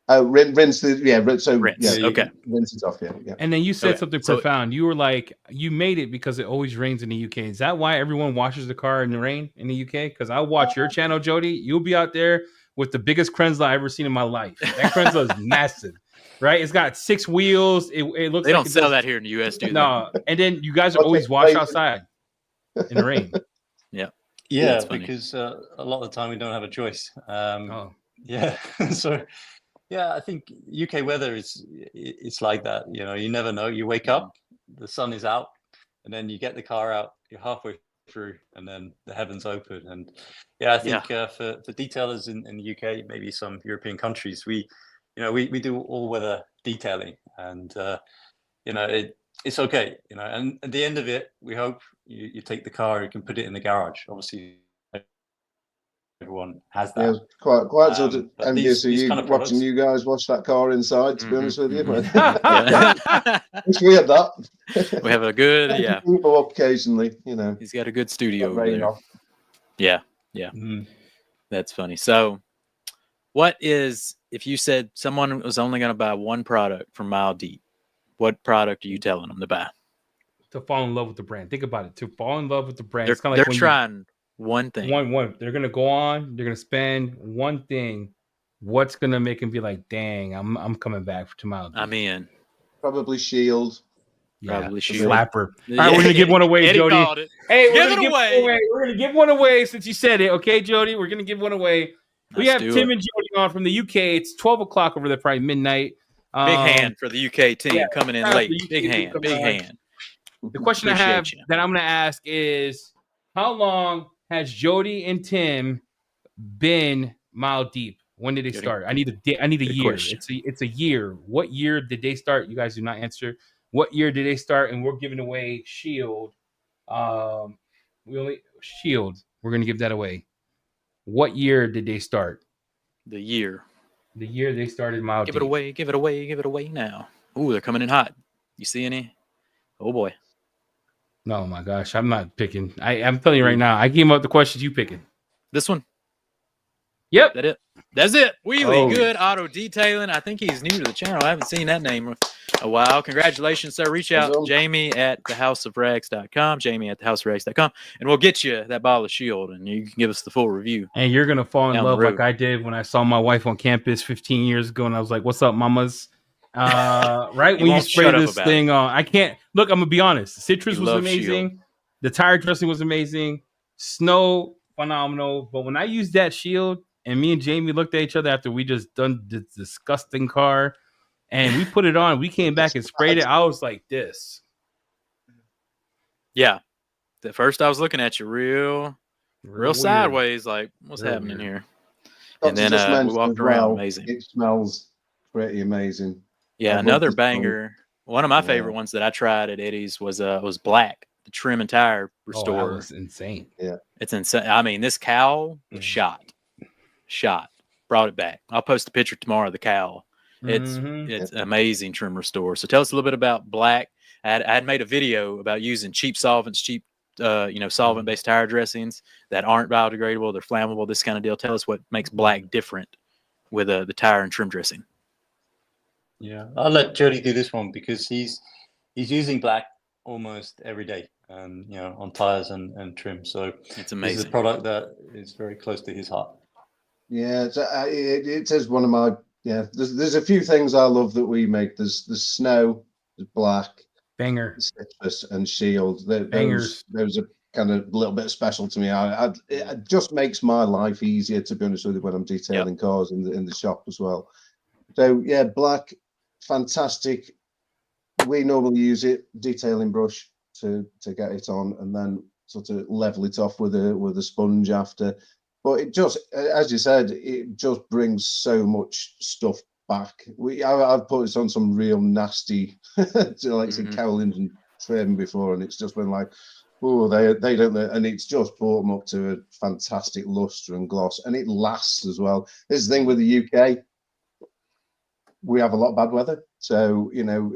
Rinse the rinse. Yeah, okay. Rinse it off. Yeah. And then you said something profound. You were like, you made it because it always rains in the UK. Is that why everyone washes the car in the rain in the UK? Because I watch your channel, Jody. You'll be out there with the biggest Krenza I've ever seen in my life. That Krenza is massive, right? It's got 6 wheels. It looks. They like don't sell that here in the US, do they? No. And then you guys are always wash outside in the rain. Yeah, because a lot of the time we don't have a choice. Yeah, so. Yeah, I think UK weather it's like that. You never know. You wake up, the sun is out, and then you get the car out. You're halfway through, and then the heavens open. And I think for detailers in the UK, maybe some European countries, we do all weather detailing, and it's okay. And at the end of it, we hope you take the car, you can put it in the garage. Obviously, everyone has that. Yeah, quite sort of envious of you kind of watching you guys wash that car inside. To be honest with you, it's weird that we have a good people up occasionally. He's got a good studio over there. Yeah. That's funny. So, what is if you said someone was only going to buy one product from Mile Deep? What product are you telling them to buy? To fall in love with the brand. Think about it. To fall in love with the brand. They're, they're trying one thing. One. They're gonna go on. They're gonna spend one thing. What's gonna make them be like, "Dang, I'm coming back to Mile Deep." I'm in. Probably Shield. Probably Shield. Slapper. All right, we're gonna give one away, Jody. Hey, we're gonna give one away. We're gonna give one away since you said it. Okay, Jody, we're gonna give one away. We have Tim and Jody on from the UK. It's 12 o'clock over there, probably midnight. Big hand for the UK team coming in late. Big hand. The question I have that I'm gonna ask is, how long has Jody and Tim been Mile Deep? When did they start? I need a year. It's a year. What year did they start? You guys do not answer. What year did they start? And we're giving away Shield. Shield. We're gonna give that away. What year did they start? The year they started Mile Deep. Give it away now. Ooh, they're coming in hot. You see any? Oh boy. No, my gosh, I'm not picking. I'm telling you right now, I came up the questions you picking. This one? Yep. That's it. Wheelie, good auto detailing. I think he's new to the channel. I haven't seen that name a while. Congratulations, sir. Reach out, Jamie at thehouseofrags.com, Jamie at thehouseofrags.com, and we'll get you that bottle of Shield, and you can give us the full review. And you're going to fall in love like I did when I saw my wife on campus 15 years ago, and I was like, what's up, mamas? Right when you spray this thing on, I can't look. I'm gonna be honest. Citrus was amazing. Shield. The tire dressing was amazing. Snow phenomenal. But when I used that Shield, and me and Jamie looked at each other after we just done this disgusting car, and we put it on, we came back and sprayed it. I was like this. Yeah. At first I was looking at you real sideways, like what's happening here? And then we walked around. Amazing. It smells pretty amazing. Yeah, another banger. One of my favorite ones that I tried at Eddie's was black, the trim and tire restorer. That was insane. Yeah, it's insane. I mean, this cowl was shot. Brought it back. I'll post a picture tomorrow of the cowl. It's amazing trim restore. So tell us a little bit about black. I had made a video about using cheap solvents, solvent-based tire dressings that aren't biodegradable. They're flammable. This kind of deal. Tell us what makes black different with the tire and trim dressing. Yeah, I'll let Jody do this one because he's using black almost every day, on tires and trim. So it's amazing. It's a product that is very close to his heart. Yeah, it is one of my There's a few things I love that we make. There's snow, there's black, banger, citrus, and Shield. Bangers. Those are kind of a little bit special to me. It just makes my life easier, to be honest with you, when I'm detailing cars in the shop as well. So yeah, black. Fantastic. we normally use it detailing brush to get it on, and then sort of level it off with a sponge after. But it just, as you said, it just brings so much stuff back. I've put it on some real nasty, like say Carol Linden trim before, and it's just been like, oh, they don't, and it's just brought them up to a fantastic luster and gloss, and it lasts as well. This is the thing with the UK. We have a lot of bad weather, so you know,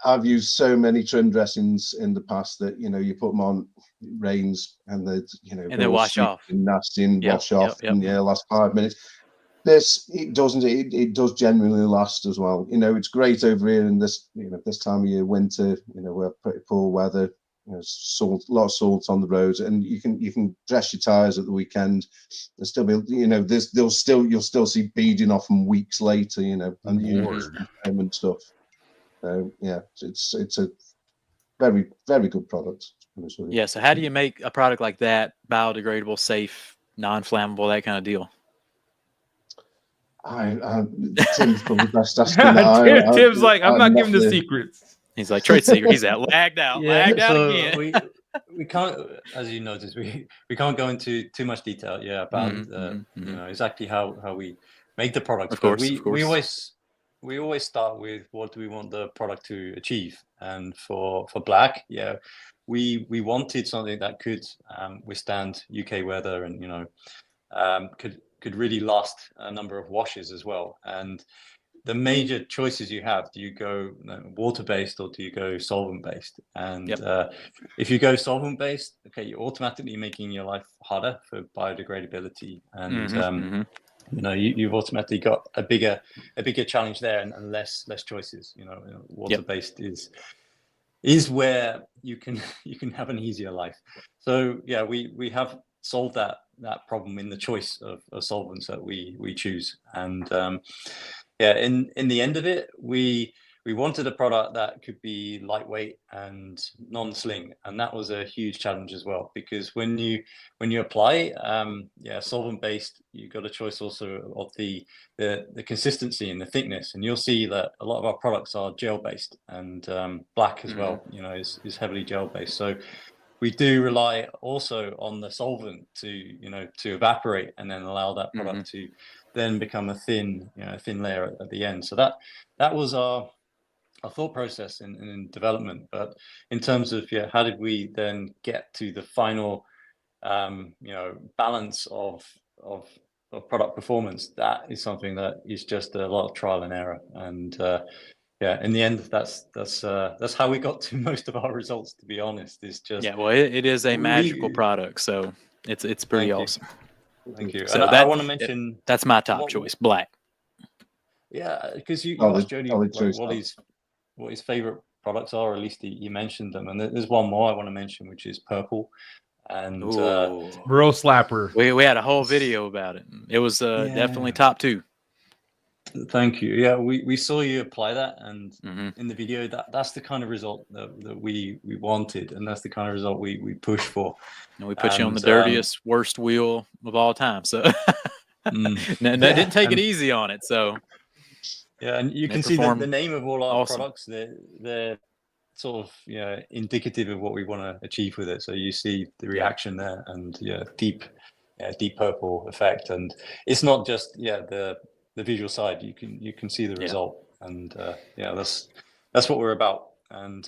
I've used so many trim dressings in the past that you know, you put them on, it rains, and they wash off, and nasty, and wash off, and last 5 minutes. This it doesn't. It does genuinely last as well. You know, it's great over here in this this time of year, winter. You know, we have pretty poor weather. You know, salt, a lot of salt on the roads, and you can dress your tires at the weekend and still be, you'll still see beading off them weeks later, and and stuff. So yeah, it's a very, very good product. Yeah. So how do you make a product like that biodegradable, safe, non-flammable, that kind of deal? Tim's probably best asking that. Tim's like, I'm not giving the secrets. He's like, trade secret. He's lagged out again. We can't, as you noticed, we can't go into too much detail, about exactly how we make the product. Of course. We always start with what do we want the product to achieve, and for black, we wanted something that could withstand UK weather, and could really last a number of washes as well. And the major choices you have, do you go water-based or do you go solvent-based? And if you go solvent-based, okay, you're automatically making your life harder for biodegradability, and you've automatically got a bigger challenge there, and less choices. Water-based is where you can have an easier life. So we have solved that problem in the choice of solvents that we choose. And in the end of it, we wanted a product that could be lightweight and non-sling, and that was a huge challenge as well, because when you apply solvent-based, you've got a choice also of the consistency and the thickness, and you'll see that a lot of our products are gel-based, and black as well is heavily gel-based. So we do rely also on the solvent to evaporate and then allow that product to then become a thin layer at the end. So that was our thought process in development. But in terms of how did we then get to the final balance of product performance, that is something that is just a lot of trial and error. And in the end, that's how we got to most of our results, to be honest. Is just it is a magical product, so it's pretty awesome. Thank you. So and I want to mention that's my top choice, black. Yeah, because you asked Jody what his favorite products are, or at least he mentioned them. And there's one more I want to mention, which is purple. And bro slapper. We had a whole video about it. It was definitely top 2. Thank you. Yeah, we saw you apply that, and in the video, that's the kind of result that we wanted, and that's the kind of result we push for. And we put you on the dirtiest, worst wheel of all time. So that didn't take it easy on it. So and you can see the name of all our products. They're sort of indicative of what we want to achieve with it. So you see the reaction there, and deep purple effect, and it's not just the visual side. You can see the result, and that's what we're about. And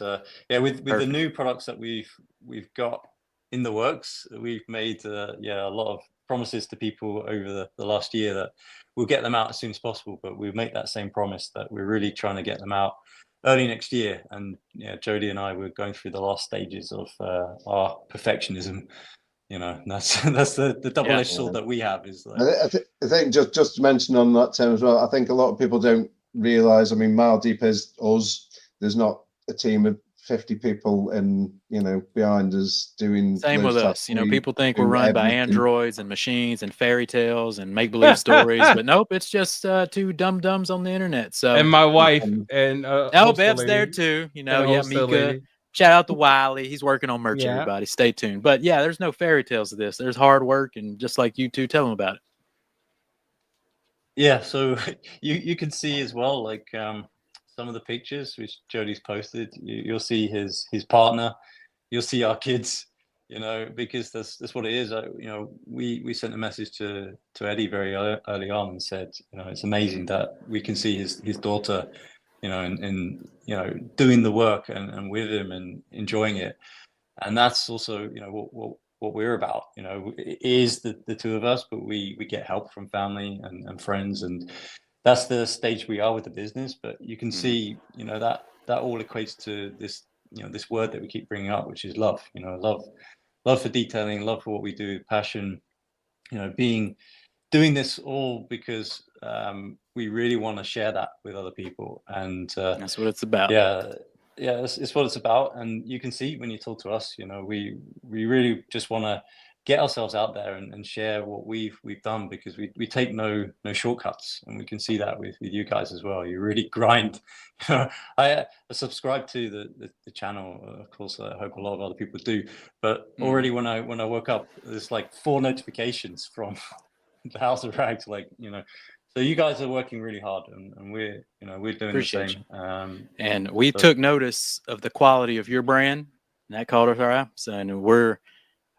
with the new products that we've got in the works, we've made a lot of promises to people over the last year that we'll get them out as soon as possible, but we'll make that same promise that we're really trying to get them out early next year. And Jody and I were going through the last stages of our perfectionism. That's the double-edged sword that we have. Is like, I think just to mention on that term as well, I think a lot of people don't realize. I mean, Mile Deep is us. There's not a team of 50 people behind us doing. Same with us. People think we're run by androids and machines and fairy tales and make-believe stories, but nope, it's just 2 dum-dums on the internet. So and my wife and Bev's there too. Mika. Lady. Shout out to Wiley. He's working on merch, everybody. Stay tuned. But there's no fairy tales to this. There's hard work, and just like you two, tell them about it. Yeah, so you can see as well, like some of the pictures which Jody's posted, you'll see his partner, you'll see our kids, you know, because that's what it is. You know, we sent a message to Eddie very early on and said, you know, it's amazing that we can see his daughter, you know, and you know, doing the work and with him and enjoying it. And that's also, you know, what we're about. You know, it is the two of us, but we get help from family and friends, and that's the stage we are with the business. But you can see, you know, that all equates to this, you know, this word that we keep bringing up, which is love. You know, love for detailing, love for what we do, passion. You know, doing this all because we really want to share that with other people, and that's what it's about. Yeah, it's what it's about. And you can see when you talk to us, you know, we really just want to get ourselves out there and share what we've done, because we take no shortcuts, and we can see that with you guys as well. You really grind. I subscribe to the channel, of course. I hope a lot of other people do, but already when I woke up, there's like 4 notifications from the House of Rags, like, you know. So you guys are working really hard, and we're doing Appreciate the same. And we took notice of the quality of your brand, and that caught us our eye. And we're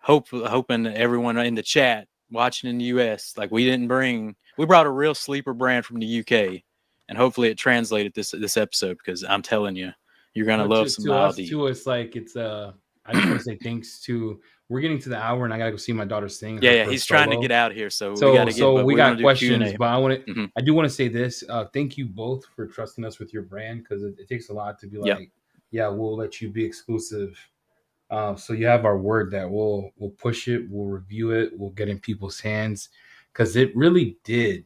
hoping that everyone in the chat watching in the US, like, we brought a real sleeper brand from the UK, and hopefully it translated this episode, because I'm telling you, you're gonna love some Mile Deep. To us, like, it's I just want to say thanks to. We're getting to the hour, and I gotta go see my daughter sing. Yeah, he's trying to get out here, so we gotta get. So we got questions, Q&A. but I do want to say this. Thank you both for trusting us with your brand, because it takes a lot to be like, yeah, we'll let you be exclusive. So you have our word that we'll push it, we'll review it, we'll get in people's hands, because it really did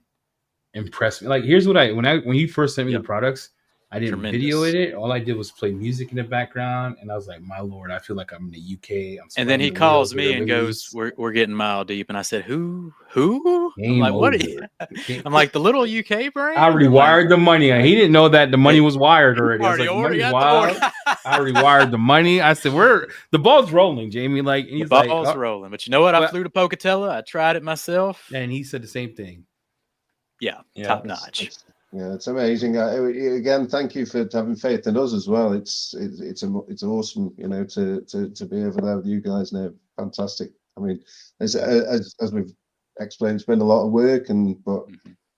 impress me. Like, here's what when you first sent me the products, I didn't video it. All I did was play music in the background, and I was like, "My Lord, I feel like I'm in the UK." And then he calls me and goes, "We're getting Mile Deep," and I said, "Who?" I'm like, "What?" I'm like, "The little UK brand." I already wired the money. He didn't know that the money was wired already. I was like, "Money's wild." I already wired the money. I said, the ball's rolling, Jamie." Like, and he's the ball's rolling. But you know what? I flew to Pocatello. I tried it myself, and he said the same thing. Yeah, top notch. Yeah, it's amazing. Again, thank you for having faith in us as well. It's awesome, you know, to be over there with you guys now. Fantastic. I mean, as we've explained, it's been a lot of work, but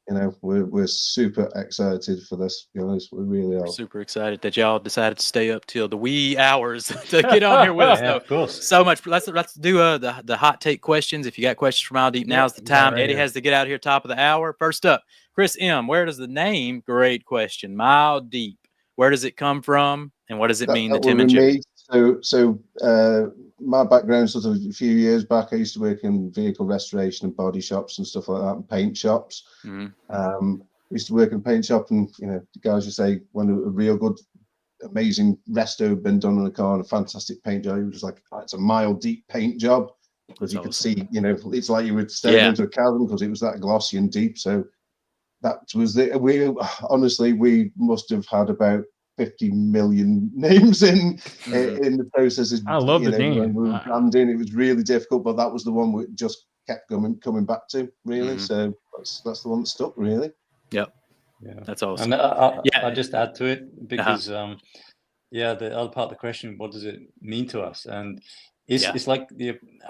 you know, we're super excited for this, guys. We really are. We're super excited that y'all decided to stay up till the wee hours to get on here with us. Yeah, of course. So much. Let's do the hot take questions. If you got questions from Mile Deep, now's the time. Eddie has to get out here top of the hour. First up, Chris M. Where does the name? Great question. Mile Deep. Where does it come from, and what does it mean to Tim and Jody? So my background, sort of a few years back, I used to work in vehicle restoration and body shops and stuff like that, and paint shops. I used to work in a paint shop, and you know, the guys would say when a real good, amazing resto had been done on a car and a fantastic paint job, it was like, it's a mile deep paint job, because you could see, you know, it's like you would step into a cavern because it was that glossy and deep. So that was we must have had about 50 million names in the process. I love the name. When we were branding, it was really difficult, but that was the one we just kept coming back to, really. So that's the one that stuck, really. Yep. Yeah, that's awesome. And I just add to it, because the other part of the question, what does it mean to us? And it's like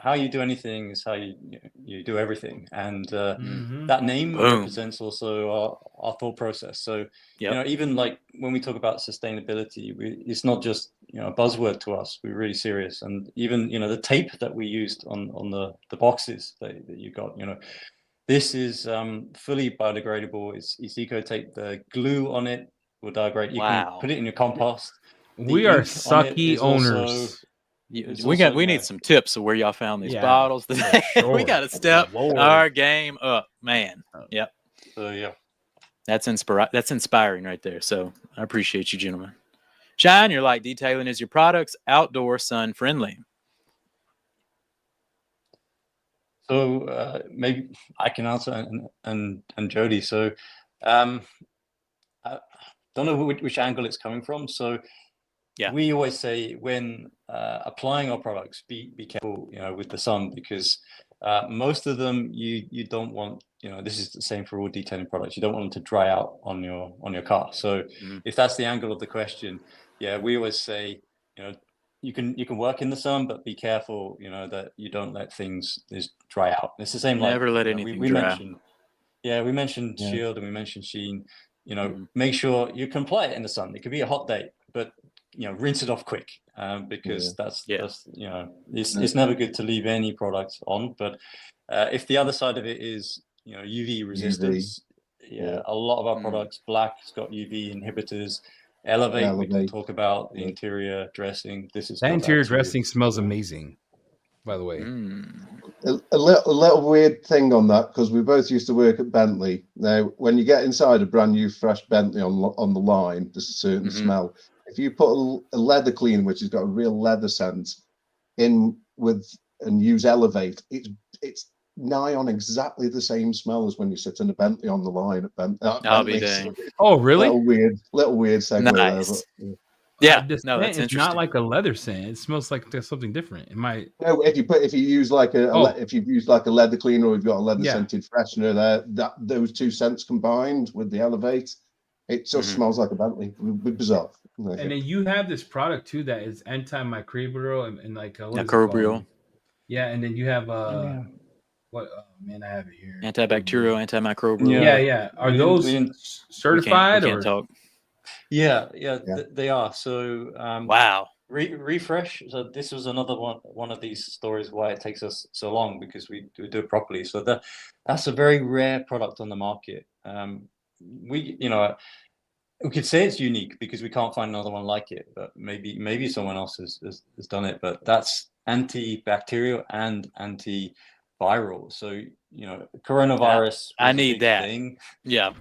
how you do anything is how you do everything, and that name represents also our thought process. So you know, even like when we talk about sustainability, it's not just, you know, a buzzword to us. We're really serious. And even, you know, the tape that we used on the boxes that you got, you know, this is fully biodegradable. It's eco tape. The glue on it will degrade. You can put it in your compost. We are sucky owners. We need some tips of where y'all found these bottles today. Sure. We got to step our game up, man. Yep. That's inspiring right there. So I appreciate you, gentlemen. Shine, you're like, detailing is your products outdoor sun friendly. So maybe I can answer, and Jody. So I don't know which angle it's coming from. So we always say when applying our products, be careful, you know, with the sun, because Most of them you don't want, this is the same for all detailing products. You don't want them to dry out on your car. So if that's the angle of the question, yeah, we always say, you can work in the sun, but be careful, that you don't let things just dry out. It's the same. Never like let anything we dry. mentioned. Yeah, we mentioned Shield and we mentioned Sheen. Make sure you can apply it in the sun. It could be a hot day, but rinse it off quick, because that's it's never good to leave any product on. But if the other side of it is UV resistance, a lot of our products, Black's got UV inhibitors. Elevate, we can talk about the interior dressing. That interior dressing smells amazing, by the way. A little weird thing on that, because we both used to work at Bentley. Now, when you get inside a brand new fresh Bentley on the line, there's a certain smell. If you put a leather cleaner, which has got a real leather scent, in with and use Elevate, it's nigh on exactly the same smell as when you sit in a Bentley on the line at Bentley. I'll be dang. Oh, really? Little weird segue nice. there. But, yeah, the no, that's scent is not like a leather scent. It smells like there's something different. It might. No, if you use like if you use like a leather cleaner, or you've got a leather scented freshener there, that those two scents combined with the Elevate, it just smells like a Bentley. Bizarre. And then you have this product too that is antimicrobial and like microbial. Yeah, and then you have what? Oh, man, I have it here. Antibacterial, antimicrobial. Yeah. Are those certified we can't talk? Yeah, they are. So wow. Refresh. So this was another one of these stories why it takes us so long, because we do it properly. So that's a very rare product on the market. We could say it's unique because we can't find another one like it, but maybe someone else has done it. But that's antibacterial and antiviral. So coronavirus. I need that thing. Yeah.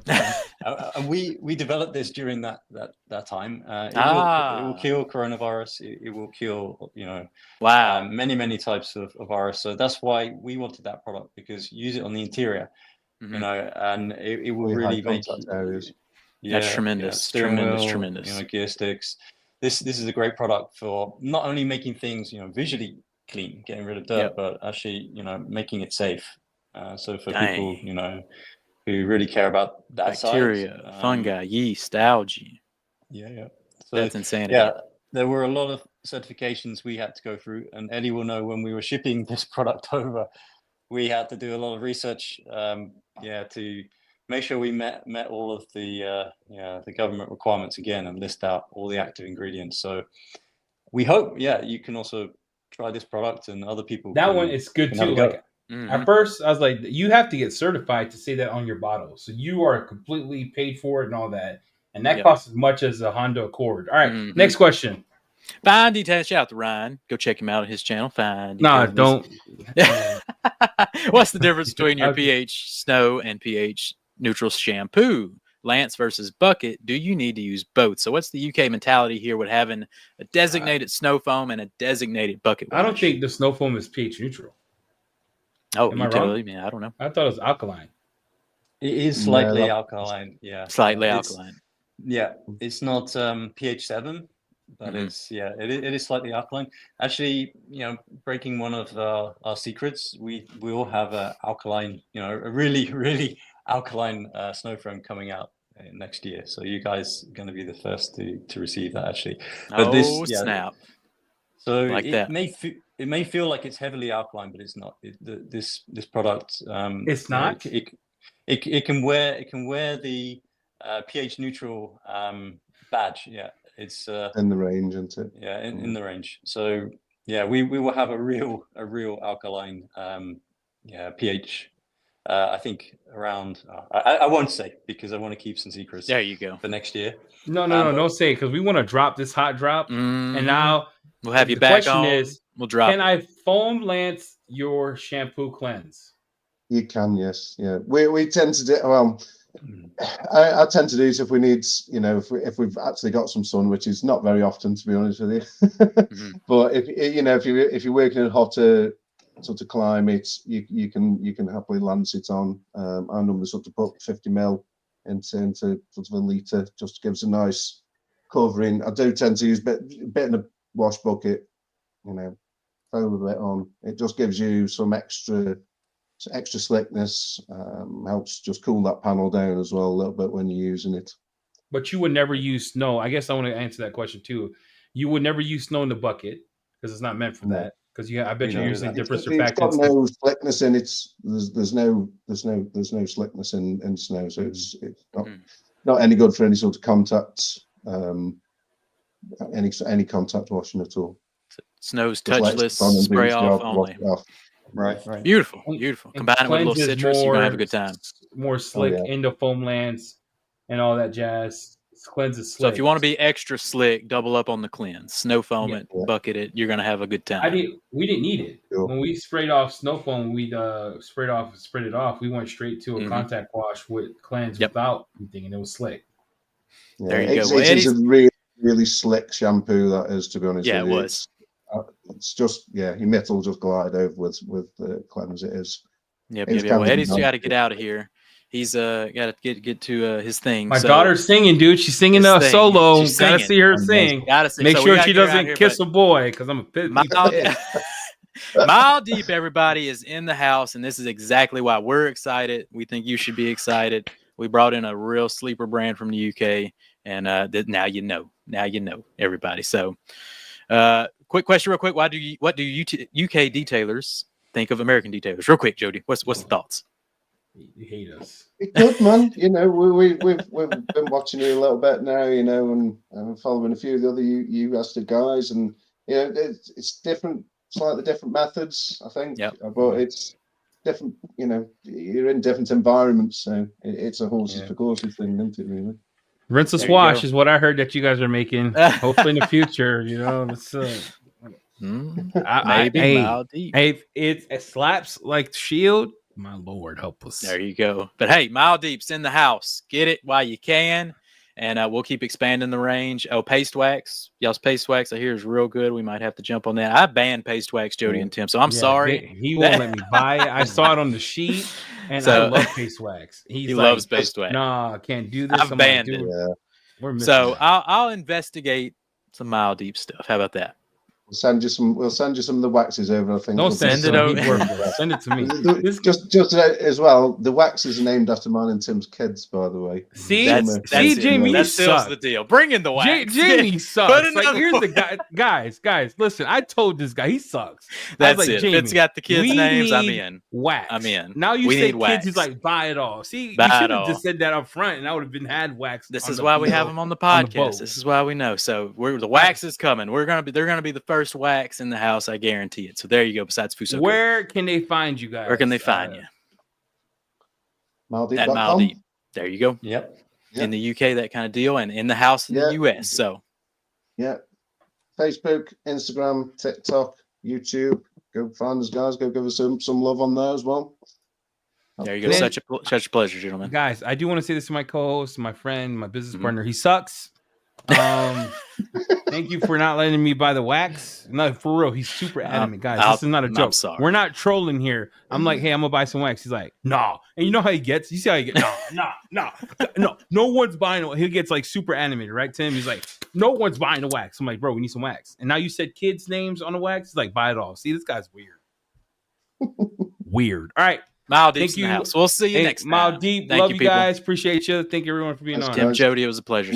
And we developed this during that time. It will kill coronavirus. It will kill many types of virus. So that's why we wanted that product, because use it on the interior, and it will really make areas. That's tremendous. Tremendous. Gear sticks. This is a great product for not only making things visually clean, getting rid of dirt, but actually making it safe. So for people who really care about that bacteria, side, fungi, yeast, algae. So that's insanity. Yeah, there were a lot of certifications we had to go through, and Eddie will know when we were shipping this product over, we had to do a lot of research. To make sure we met all of the government requirements again, and list out all the active ingredients. So we hope you can also try this product, and other people. That one is good too. Like at first, I was like, you have to get certified to say that on your bottle, so you are completely paid for it and all that, and that costs as much as a Honda Accord. All right, next question. Fine Detail. Shout out to Ryan. Go check him out on his channel. Fine. No, don't. What's the difference between your pH snow and pH neutral shampoo? Lance versus Bucket. Do you need to use both? So what's the UK mentality here with having a designated snow foam and a designated bucket wash? I don't think the snow foam is pH neutral. Oh, you totally? Man, I don't know. I thought it was alkaline. It is slightly alkaline. Yeah, slightly alkaline. Yeah, it's not pH 7. But it is slightly alkaline. Actually, breaking one of our secrets, we will have a alkaline, a really alkaline snow foam coming out next year. So you guys are going to be the first to receive that, actually. But snap! So like it may feel like it's heavily alkaline, but it's not. This product, it's not. It can wear the pH neutral badge. Yeah. It's in the range, isn't it? Yeah, in the range. So we will have a real alkaline pH. I think around. I won't say, because I want to keep some secrets. There you go. For next year. No, don't say it, because we want to drop this hot drop, and now we'll have you back on. The question is, we'll drop. Can I foam Lance your shampoo cleanse? You can, yes, yeah. We tend to do well. I tend to do this if we need, if we've actually got some sun, which is not very often, to be honest with you. But if you're working in hotter sort of climates, you can happily lance it on. I normally sort of put 50 ml into sort of a litre, just gives a nice covering. I do tend to use a bit in a wash bucket, throw a bit on. It just gives you some extra extra slickness, helps just cool that panel down as well a little bit when you're using it. But you would never use snow. I guess I want to answer that question too. You would never use snow in the bucket because it's not meant for that. Because I bet you're using different surfactants. It's got no slickness in it. There's no slickness in snow, so it's not any good for any sort of contact, any contact washing at all. Snow's touchless, spray off only. Right. Beautiful. Combine it with a little citrus, you're gonna have a good time. More slick into foam lands and all that jazz. Cleanses slick. So if you want to be extra slick, double up on the cleanse. Snow foam it, bucket it. You're gonna have a good time. We didn't need it when we sprayed off snow foam. We spread it off. We went straight to a contact wash with cleanse without anything, and it was slick. There you go. It's a really, really slick shampoo, that is, to be honest. Yeah, it was. It's just your mitt will just glide over with the cleanse. It is. Yep. Well, Eddie's got to get out of here. He's got to get to his thing. My daughter's singing, dude. She's singing a solo. Gotta see her sing. Gotta sing. Make sure she doesn't kiss a boy, because I'm a pit. Mile Deep, everybody, is in the house, and this is exactly why we're excited. We think you should be excited. We brought in a real sleeper brand from the UK, and now you know, everybody. So, quick question, real quick. What do UK detailers think of American detailers? Real quick, Jody. What's the thoughts? You hate us. Good, man. We've been watching you a little bit now, and following a few of the other US guys, and it's different, slightly different methods, I think. Yep. But it's different. You're in different environments, so it's a horses for courses thing, isn't it? Really. Rinse and swash is what I heard that you guys are making. Hopefully in the future, it's maybe Mile Deep. Hey, it slaps like Shield. My Lord, help us. There you go. But hey, Mile Deep's in the house. Get it while you can, and we'll keep expanding the range. Oh, paste wax. Y'all's paste wax I hear is real good. We might have to jump on that. I banned paste wax, Jody and Tim, so I'm sorry. He won't let me buy it. I saw it on the sheet, and I love paste wax. He loves paste wax. Nah, I can't do this. I've banned it. So I'll investigate some Mile Deep stuff. How about that? We'll send you some of the waxes over. I think. Don't send it over. Send it to me. Just as well. The waxes are named after mine and Tim's kids, by the way. See, Jamie, that seals the deal. Bring in the wax. Jamie sucks. Like, here's the guys. Listen, I told this guy he sucks. That's it. Jamie, it's got the kids' names. I'm in. Wax. I'm in. Now you say kids. He's like, buy it all. See, you should have just said that up front, and I would have had wax. This is why we have them on the podcast. This is why we know. So the wax is coming. They're gonna be the first wax in the house, I guarantee it. So there you go. Besides Fuso, where can they find you guys? Where can they find you? Maldeep. At Mile Deep. There you go. Yep. In the UK, that kind of deal, and in the house in the US. So Facebook, Instagram, TikTok, YouTube. Go find us, guys. Go give us some love on there as well. There you go. Such a pleasure, gentlemen. Guys, I do want to say this to my co-host, my friend, my business partner. He sucks. Thank you for not letting me buy the wax. No, for real, he's super adamant, guys. This is not a joke. We're not trolling here. I'm like, hey, I'm gonna buy some wax. He's like, nah. And you know how he gets? You see how he gets? No one's buying it. He gets like super animated, right, Tim? He's like, no one's buying the wax. I'm like, bro, we need some wax. And now you said kids' names on the wax. He's like, buy it all. See, this guy's weird. Weird. All right. Mile Deep in the house. We'll see you next time. Mile Deep. Love you guys. Appreciate you. Thank you everyone for being on. Tim, Jody, it was a pleasure.